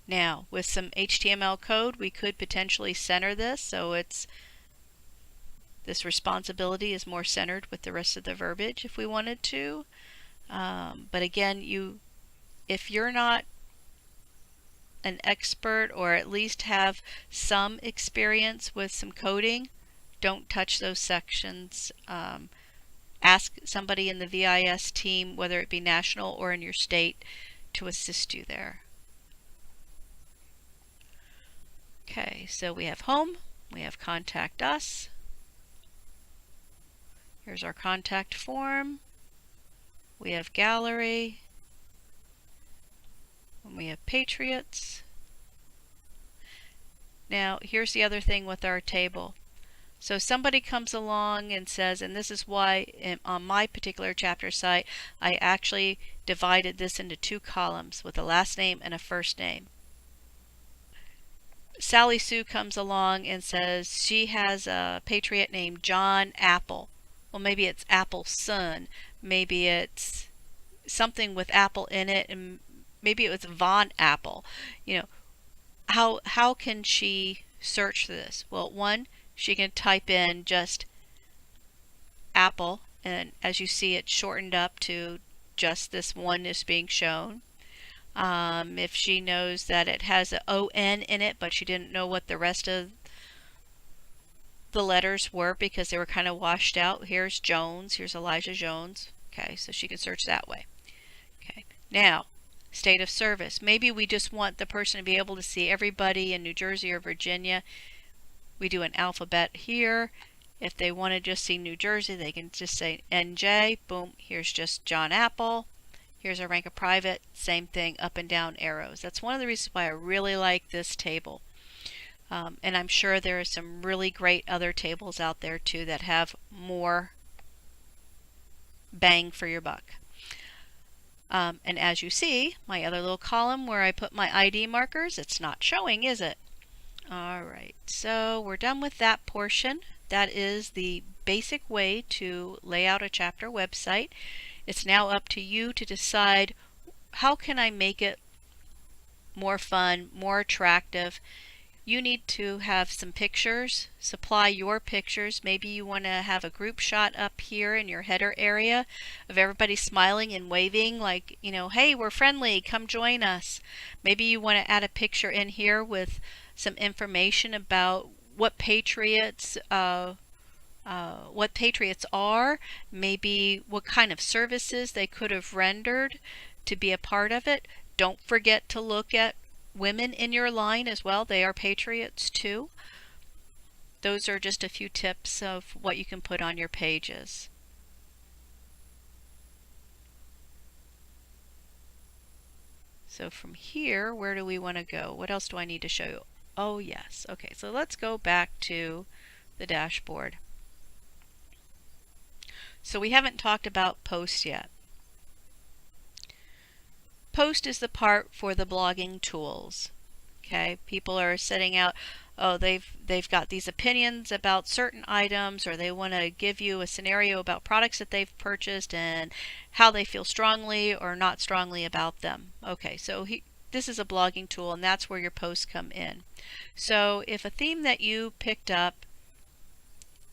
Now, with some HTML code, we could potentially center this so this responsibility is more centered with the rest of the verbiage if we wanted to. But again, if you're not an expert or at least have some experience with some coding, don't touch those sections. Ask somebody in the VIS team, whether it be national or in your state, to assist you there. Okay, so we have home, we have contact us. Here's our contact form. We have gallery. And we have Patriots. Now, here's the other thing with our table. So somebody comes along and says, and this is why on my particular chapter site, I actually divided this into two columns with a last name and a first name. Sally Sue comes along and says she has a Patriot named John Apple. Well, maybe it's Apple's son. Maybe it's something with Apple in it, and maybe it was Von Apple. You know, how can she search this? Well, one, she can type in just Apple, and as you see, it's shortened up to just this one is being shown. If she knows that it has an O-N in it, but she didn't know what the rest of the letters were because they were kind of washed out. Here's Jones. Here's Elijah Jones. Okay, so she can search that way. Okay, now, state of service. Maybe we just want the person to be able to see everybody in New Jersey or Virginia. We do an alphabet here. If they want to just see New Jersey, they can just say NJ. Boom, here's just John Apple. Here's our rank of private, same thing, up and down arrows. That's one of the reasons why I really like this table. And I'm sure there are some really great other tables out there too that have more bang for your buck. And as you see, my other little column where I put my ID markers, it's not showing, is it? Alright, so we're done with that portion. That is the basic way to lay out a chapter website. It's now up to you to decide, how can I make it more fun, more attractive? You need to have some pictures, supply your pictures. Maybe you want to have a group shot up here in your header area of everybody smiling and waving like, you know, hey, we're friendly, come join us. Maybe you want to add a picture in here with some information about what Patriots are, maybe what kind of services they could have rendered to be a part of it. Don't forget to look at women in your line as well. They are patriots too. Those are just a few tips of what you can put on your pages. So from here, where do we want to go? What else do I need to show you? Oh yes, okay, so let's go back to the dashboard. So we haven't talked about posts yet. Post is the part for the blogging tools. Okay, people are setting out, oh, they've got these opinions about certain items, or they want to give you a scenario about products that they've purchased and how they feel strongly or not strongly about them. Okay, so this is a blogging tool, and that's where your posts come in. So if a theme that you picked up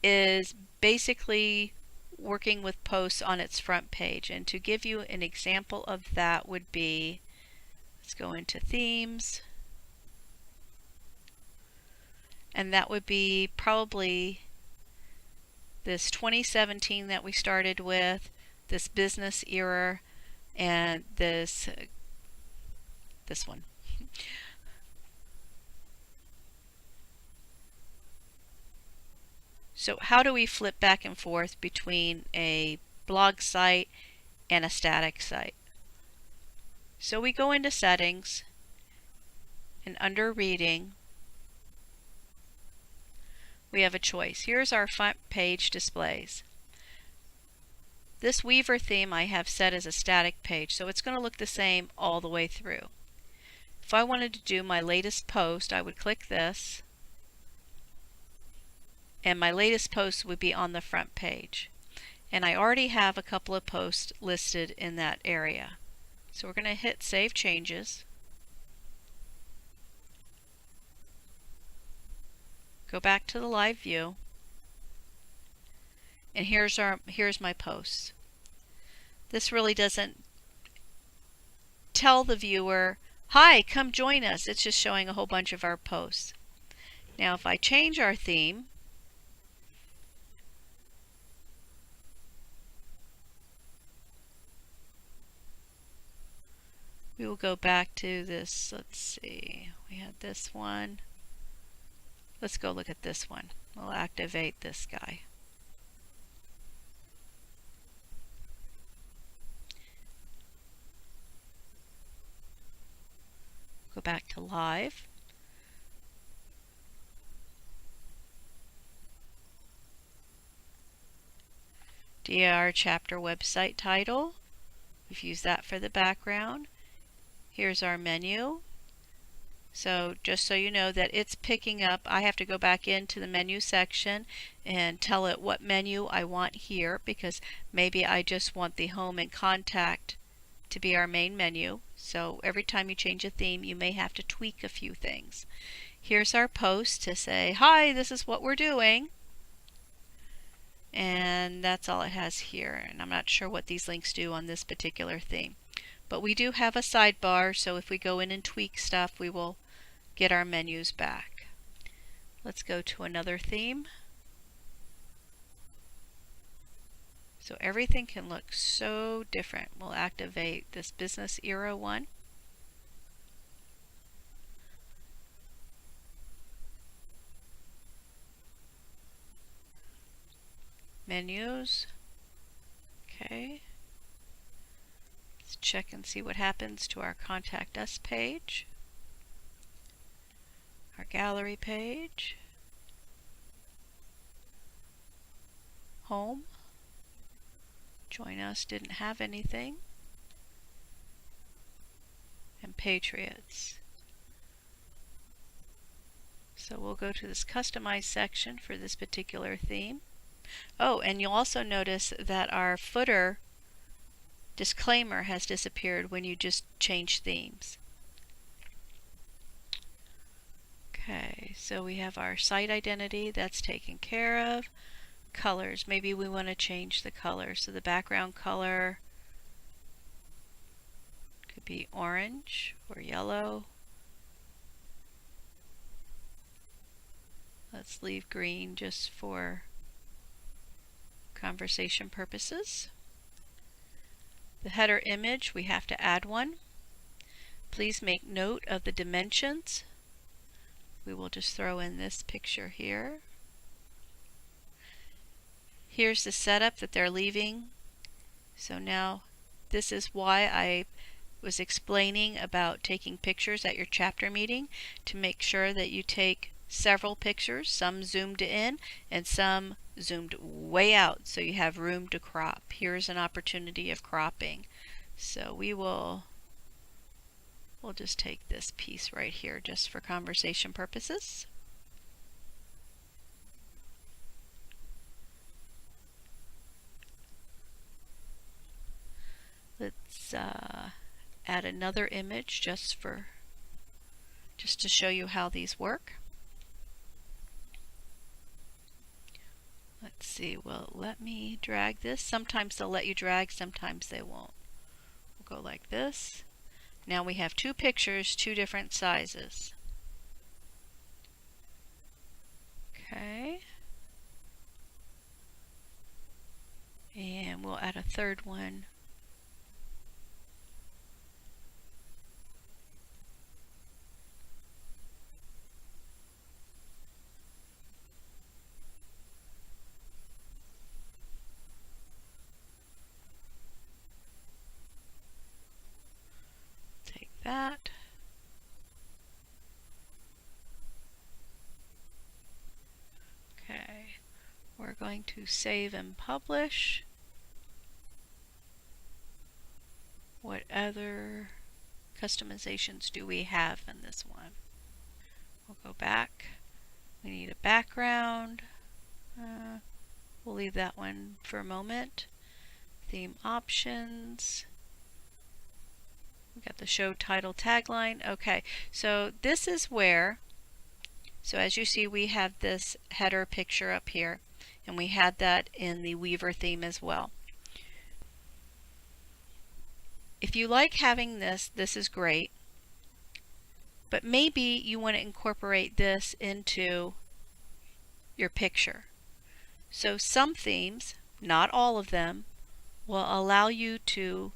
is basically working with posts on its front page, and to give you an example of that would be, let's go into themes, and that would be probably this 2017 that we started with, this business era, and this one. So how do we flip back and forth between a blog site and a static site? So we go into settings, and under reading we have a choice. Here's our front page displays. This Weaver theme I have set as a static page, so it's going to look the same all the way through. If I wanted to do my latest post, I would click this, and my latest post would be on the front page. And I already have a couple of posts listed in that area. So we're going to hit Save Changes. Go back to the live view, and here's my posts. This really doesn't tell the viewer, hi, come join us. It's just showing a whole bunch of our posts. Now if I change our theme, we will go back to this, let's see, we had this one. Let's go look at this one. We'll activate this guy. Go back to live. DAR chapter website title. We've used that for the background. Here's our menu. So just so you know that it's picking up, I have to go back into the menu section and tell it what menu I want here, because maybe I just want the home and contact to be our main menu. So every time you change a theme, you may have to tweak a few things. Here's our post to say, hi, this is what we're doing. And that's all it has here. And I'm not sure what these links do on this particular theme. But we do have a sidebar, so if we go in and tweak stuff, we will get our menus back. Let's go to another theme. So everything can look so different. We'll activate this business era one. Menus. Okay. Let's check and see what happens to our Contact Us page. Our gallery page. Home. Join Us didn't have anything. And Patriots. So we'll go to this Customize section for this particular theme. Oh, and you'll also notice that our footer disclaimer has disappeared when you just change themes. Okay, so we have our site identity, that's taken care of. Colors, maybe we want to change the color. So the background color could be orange or yellow. Let's leave green just for conversation purposes. The header image, we have to add one. Please make note of the dimensions. We will just throw in this picture here. Here's the setup that they're leaving. So now this is why I was explaining about taking pictures at your chapter meeting, to make sure that you take several pictures, some zoomed in and some zoomed way out so you have room to crop. Here's an opportunity of cropping. So we'll just take this piece right here just for conversation purposes. Let's add another image just to show you how these work. Let's see, well, let me drag this. Sometimes they'll let you drag, sometimes they won't. We'll go like this. Now we have two pictures, two different sizes. Okay. And we'll add a third one. Take that. Okay. We're going to save and publish. What other customizations do we have in this one? We'll go back. We need a background. We'll leave that one for a moment. Theme options. We got the show title tagline. Okay, so this is where, so as you see, we have this header picture up here, and we had that in the Weaver theme as well. If you like having this, this is great, but maybe you want to incorporate this into your picture. So some themes, not all of them, will allow you to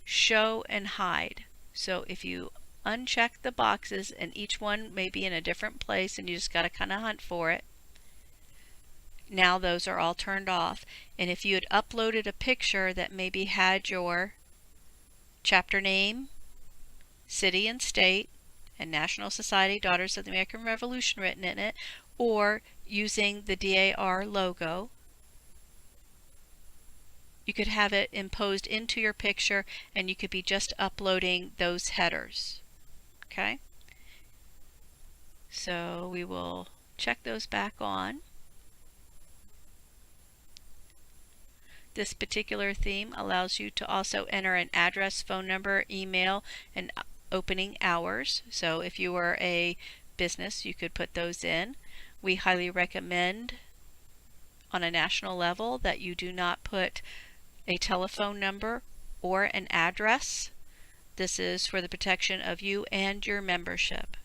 show and hide. So if you uncheck the boxes, and each one may be in a different place and you just got to kind of hunt for it, now those are all turned off. And if you had uploaded a picture that maybe had your chapter name, city and state, and National Society Daughters of the American Revolution written in it, or using the DAR logo, you could have it imposed into your picture, and you could be just uploading those headers. Okay? So we will check those back on. This particular theme allows you to also enter an address, phone number, email, and opening hours. So if you were a business, you could put those in. We highly recommend on a national level that you do not put a telephone number or an address. This is for the protection of you and your membership.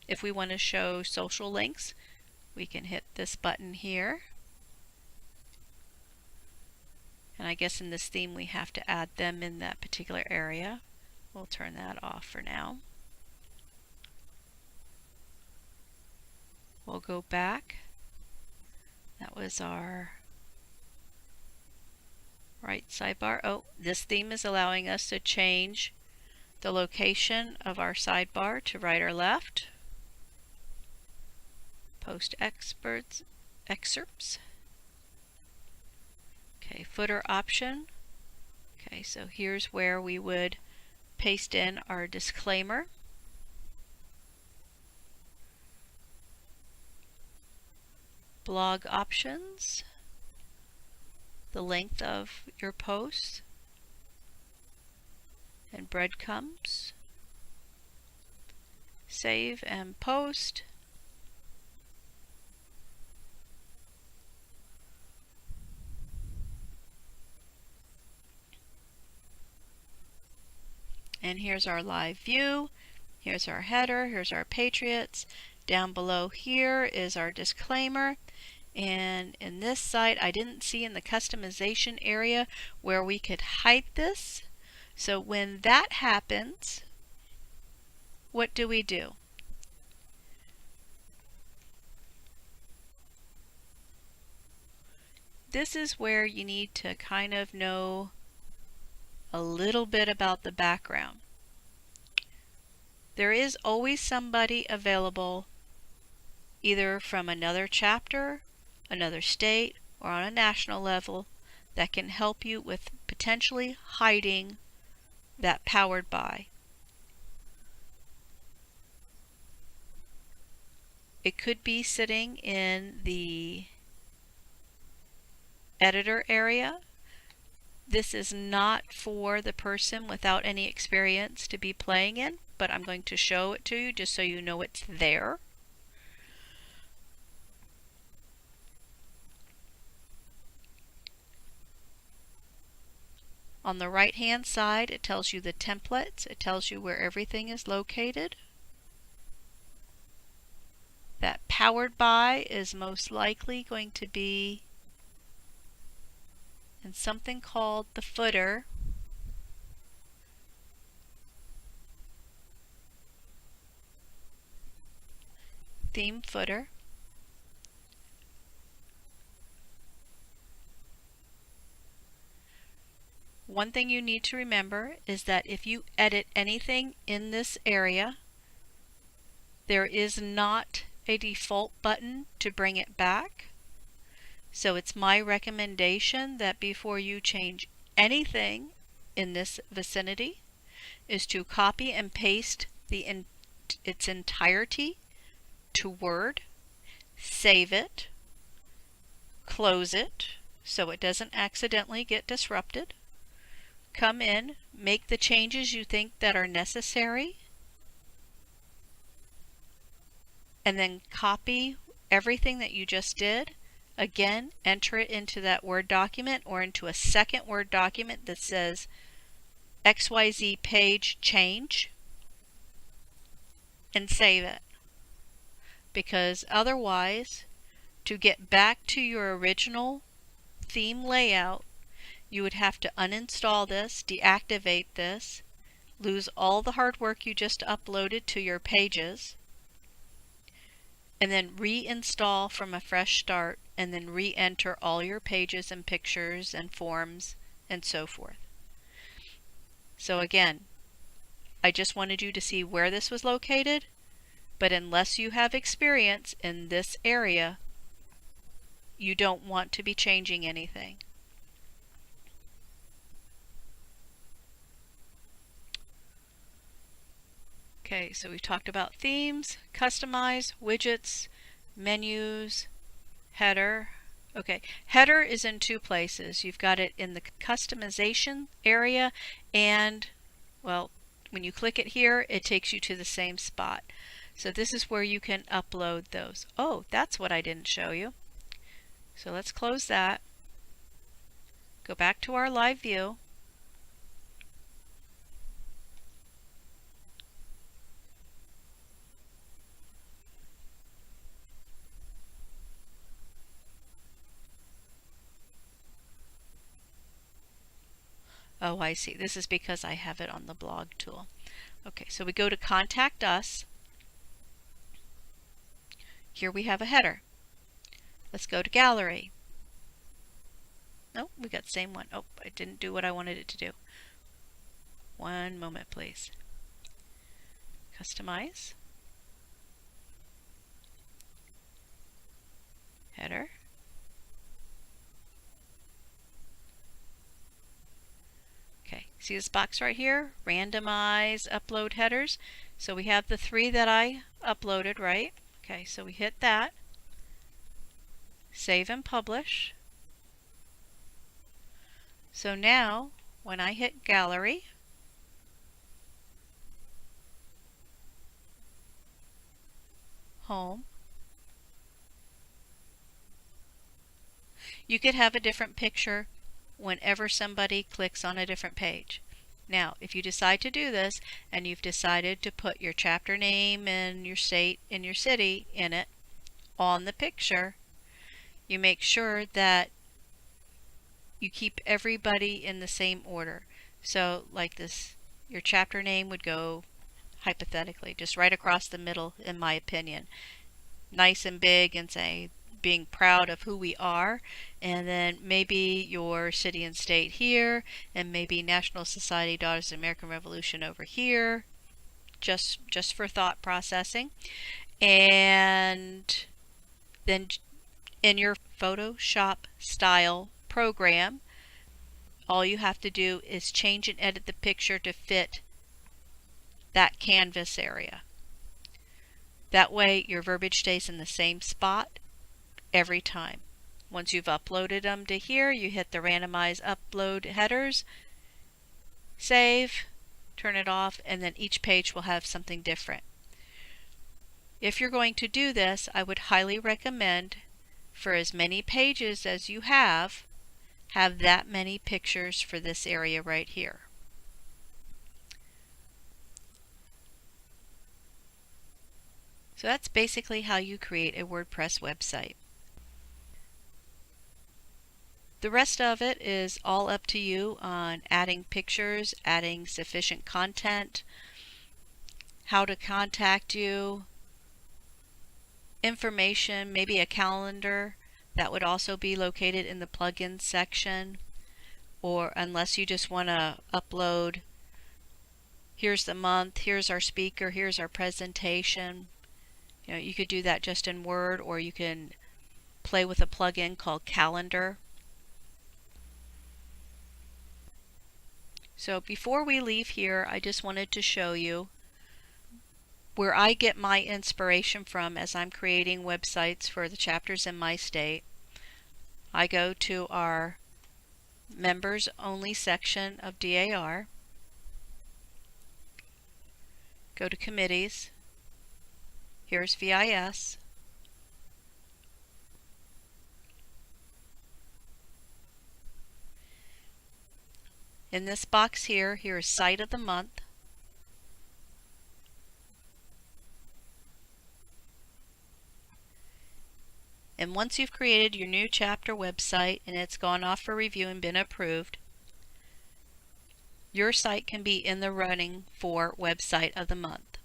If we want to show social links, we can hit this button here. And I guess in this theme we have to add them in that particular area. We'll turn that off for now. We'll go back. That was our right sidebar. Oh, this theme is allowing us to change the location of our sidebar to right or left. Post excerpts. Okay, footer option. Okay, so here's where we would paste in our disclaimer. Blog options. The length of your post. And breadcrumbs. Save and post. And here's our live view. Here's our header. Here's our Patriots. Down below here is our disclaimer. And in this site, I didn't see in the customization area where we could hide this. So when that happens, what do? This is where you need to kind of know a little bit about the background. There is always somebody available, either from another chapter, another state, or on a national level, that can help you with potentially hiding that powered by. It could be sitting in the editor area. This is not for the person without any experience to be playing in, but I'm going to show it to you just so you know it's there. On the right hand side, it tells you the templates. It tells you where everything is located. That powered by is most likely going to be in something called the footer. Theme footer. One thing you need to remember is that if you edit anything in this area, there is not a default button to bring it back. So it's my recommendation that before you change anything in this vicinity is to copy and paste its entirety to Word, save it, close it so it doesn't accidentally get disrupted, come in, make the changes you think that are necessary, and then copy everything that you just did. Again, enter it into that Word document or into a second Word document that says XYZ page change and save it. Because otherwise, to get back to your original theme layout, you would have to uninstall this, deactivate this, lose all the hard work you just uploaded to your pages, and then reinstall from a fresh start, and then re-enter all your pages and pictures and forms and so forth. So again, I just wanted you to see where this was located, but unless you have experience in this area, you don't want to be changing anything. Okay, so we've talked about themes, customize, widgets, menus, header. Okay, header is in two places. You've got it in the customization area, and, well, when you click it here, it takes you to the same spot. So this is where you can upload those. Oh, that's what I didn't show you. So let's close that. Go back to our live view. Oh, I see. This is because I have it on the blog tool. Okay, so we go to Contact Us. Here we have a header. Let's go to Gallery. No, we got the same one. Oh, I didn't do what I wanted it to do. One moment, please. Customize. Header. Okay, see this box right here? Randomize upload headers. So we have the 3 that I uploaded, right? Okay, so we hit that. Save and publish. So now, when I hit Gallery, Home, you could have a different picture whenever somebody clicks on a different page. Now, if you decide to do this and you've decided to put your chapter name and your state and your city in it on the picture, you make sure that you keep everybody in the same order. So like this, your chapter name would go hypothetically just right across the middle, in my opinion. Nice and big, and say being proud of who we are, and then maybe your city and state here, and maybe National Society Daughters of the American Revolution over here, just for thought processing. And then in your Photoshop style program, all you have to do is change and edit the picture to fit that canvas area. That way your verbiage stays in the same spot every time. Once you've uploaded them to here, you hit the randomize upload headers, save, turn it off, and then each page will have something different. If you're going to do this, I would highly recommend, for as many pages as you have that many pictures for this area right here. So that's basically how you create a WordPress website. The rest of it is all up to you on adding pictures, adding sufficient content, how to contact you, information, maybe a calendar that would also be located in the plugins section, or unless you just want to upload, here's the month, here's our speaker, here's our presentation. You know, you could do that just in Word, or you can play with a plugin called Calendar. So before we leave here, I just wanted to show you where I get my inspiration from as I'm creating websites for the chapters in my state. I go to our members only section of DAR, go to committees, here's VIS, in this box here is site of the month. And once you've created your new chapter website and it's gone off for review and been approved, your site can be in the running for website of the month.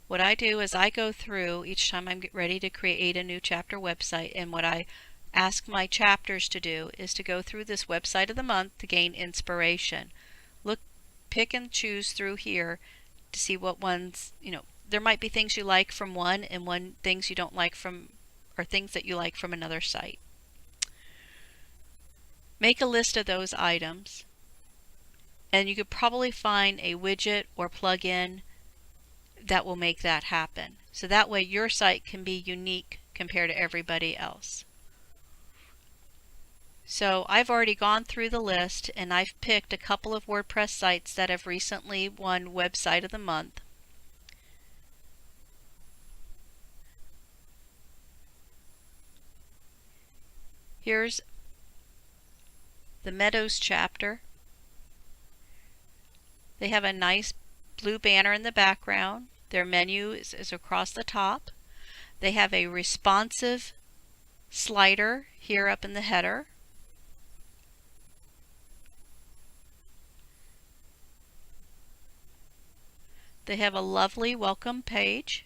What I do is I go through each time I'm ready to create a new chapter website, and what I ask my chapters to do is to go through this website of the month to gain inspiration. Look, pick and choose through here to see what ones, there might be things you like from one and things you don't like from, or things that you like from another site. Make a list of those items, and you could probably find a widget or plugin that will make that happen. So that way your site can be unique compared to everybody else. So I've already gone through the list, and I've picked a couple of WordPress sites that have recently won Website of the Month. Here's the Meadows chapter. They have a nice blue banner in the background. Their menu is across the top. They have a responsive slider here up in the header. They have a lovely welcome page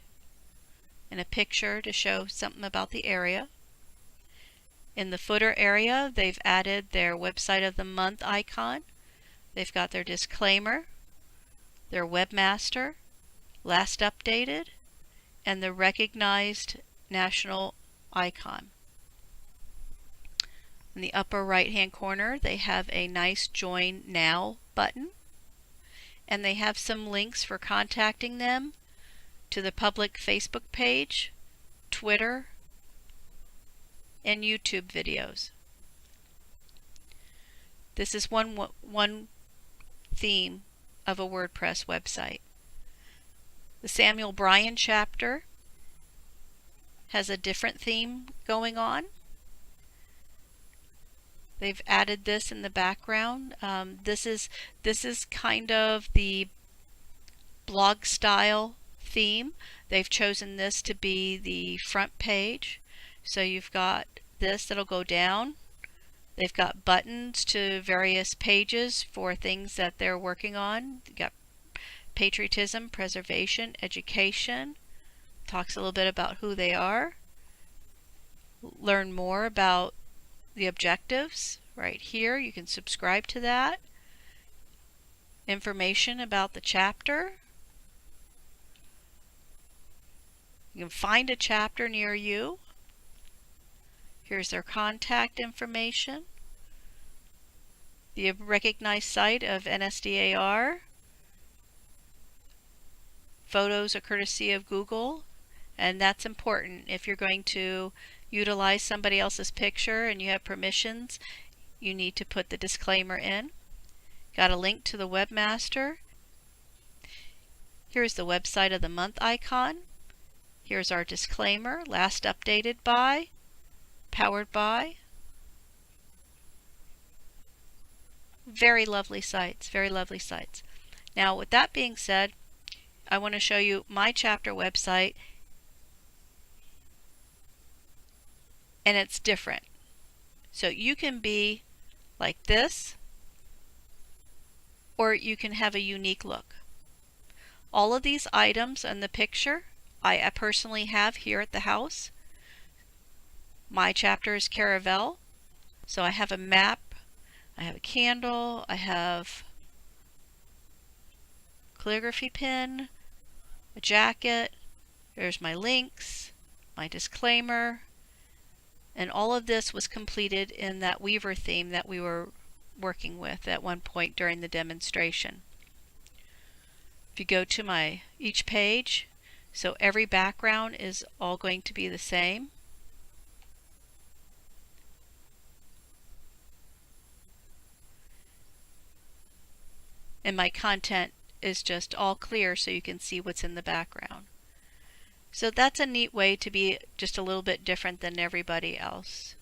and a picture to show something about the area. In the footer area, they've added their website of the month icon. They've got their disclaimer, their webmaster, last updated, and the recognized national icon. In the upper right hand corner, they have a nice Join Now button, and they have some links for contacting them to the public Facebook page, Twitter, and YouTube videos. This is one theme of a WordPress website. The Samuel Bryan chapter has a different theme going on. They've added this in the background. This is kind of the blog style theme. They've chosen this to be the front page. So you've got this that'll go down They've got buttons to various pages for things that they're working on. You've got patriotism, preservation, education. Talks a little bit about who they are. Learn more about the objectives right here. You can subscribe to that. Information about the chapter. You can find a chapter near you. Here's their contact information. The recognized site of NSDAR. Photos are courtesy of Google, and that's important. If you're going to utilize somebody else's picture and you have permissions, you need to put the disclaimer in. Got a link to the webmaster. Here's the website of the month icon. Here's our disclaimer, last updated by, powered by. Very lovely sites, very lovely sites. Now, with that being said, I want to show you my chapter website, and it's different. So you can be like this, or you can have a unique look. All of these items in the picture I personally have here at the house. My chapter is Caravelle, so I have a map, I have a candle, I have calligraphy pen, a jacket, there's my links, my disclaimer, and all of this was completed in that Weaver theme that we were working with at one point during the demonstration. If you go to each page, so every background is all going to be the same. And my content is just all clear so you can see what's in the background. So that's a neat way to be just a little bit different than everybody else.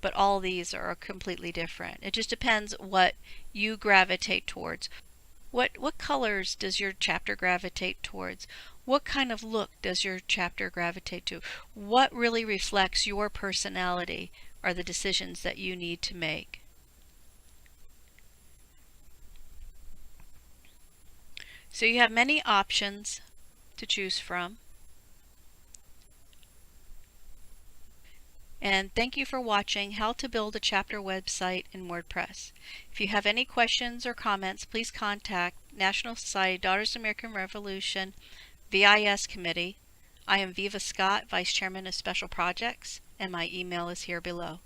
But all these are completely different. It just depends what you gravitate towards. What colors does your chapter gravitate towards? What kind of look does your chapter gravitate to? What really reflects your personality are the decisions that you need to make. So you have many options to choose from. And thank you for watching How to Build a Chapter Website in WordPress. If you have any questions or comments, please contact National Society Daughters of the American Revolution VIS Committee. I am Viva Scott, Vice Chairman of Special Projects, and my email is here below.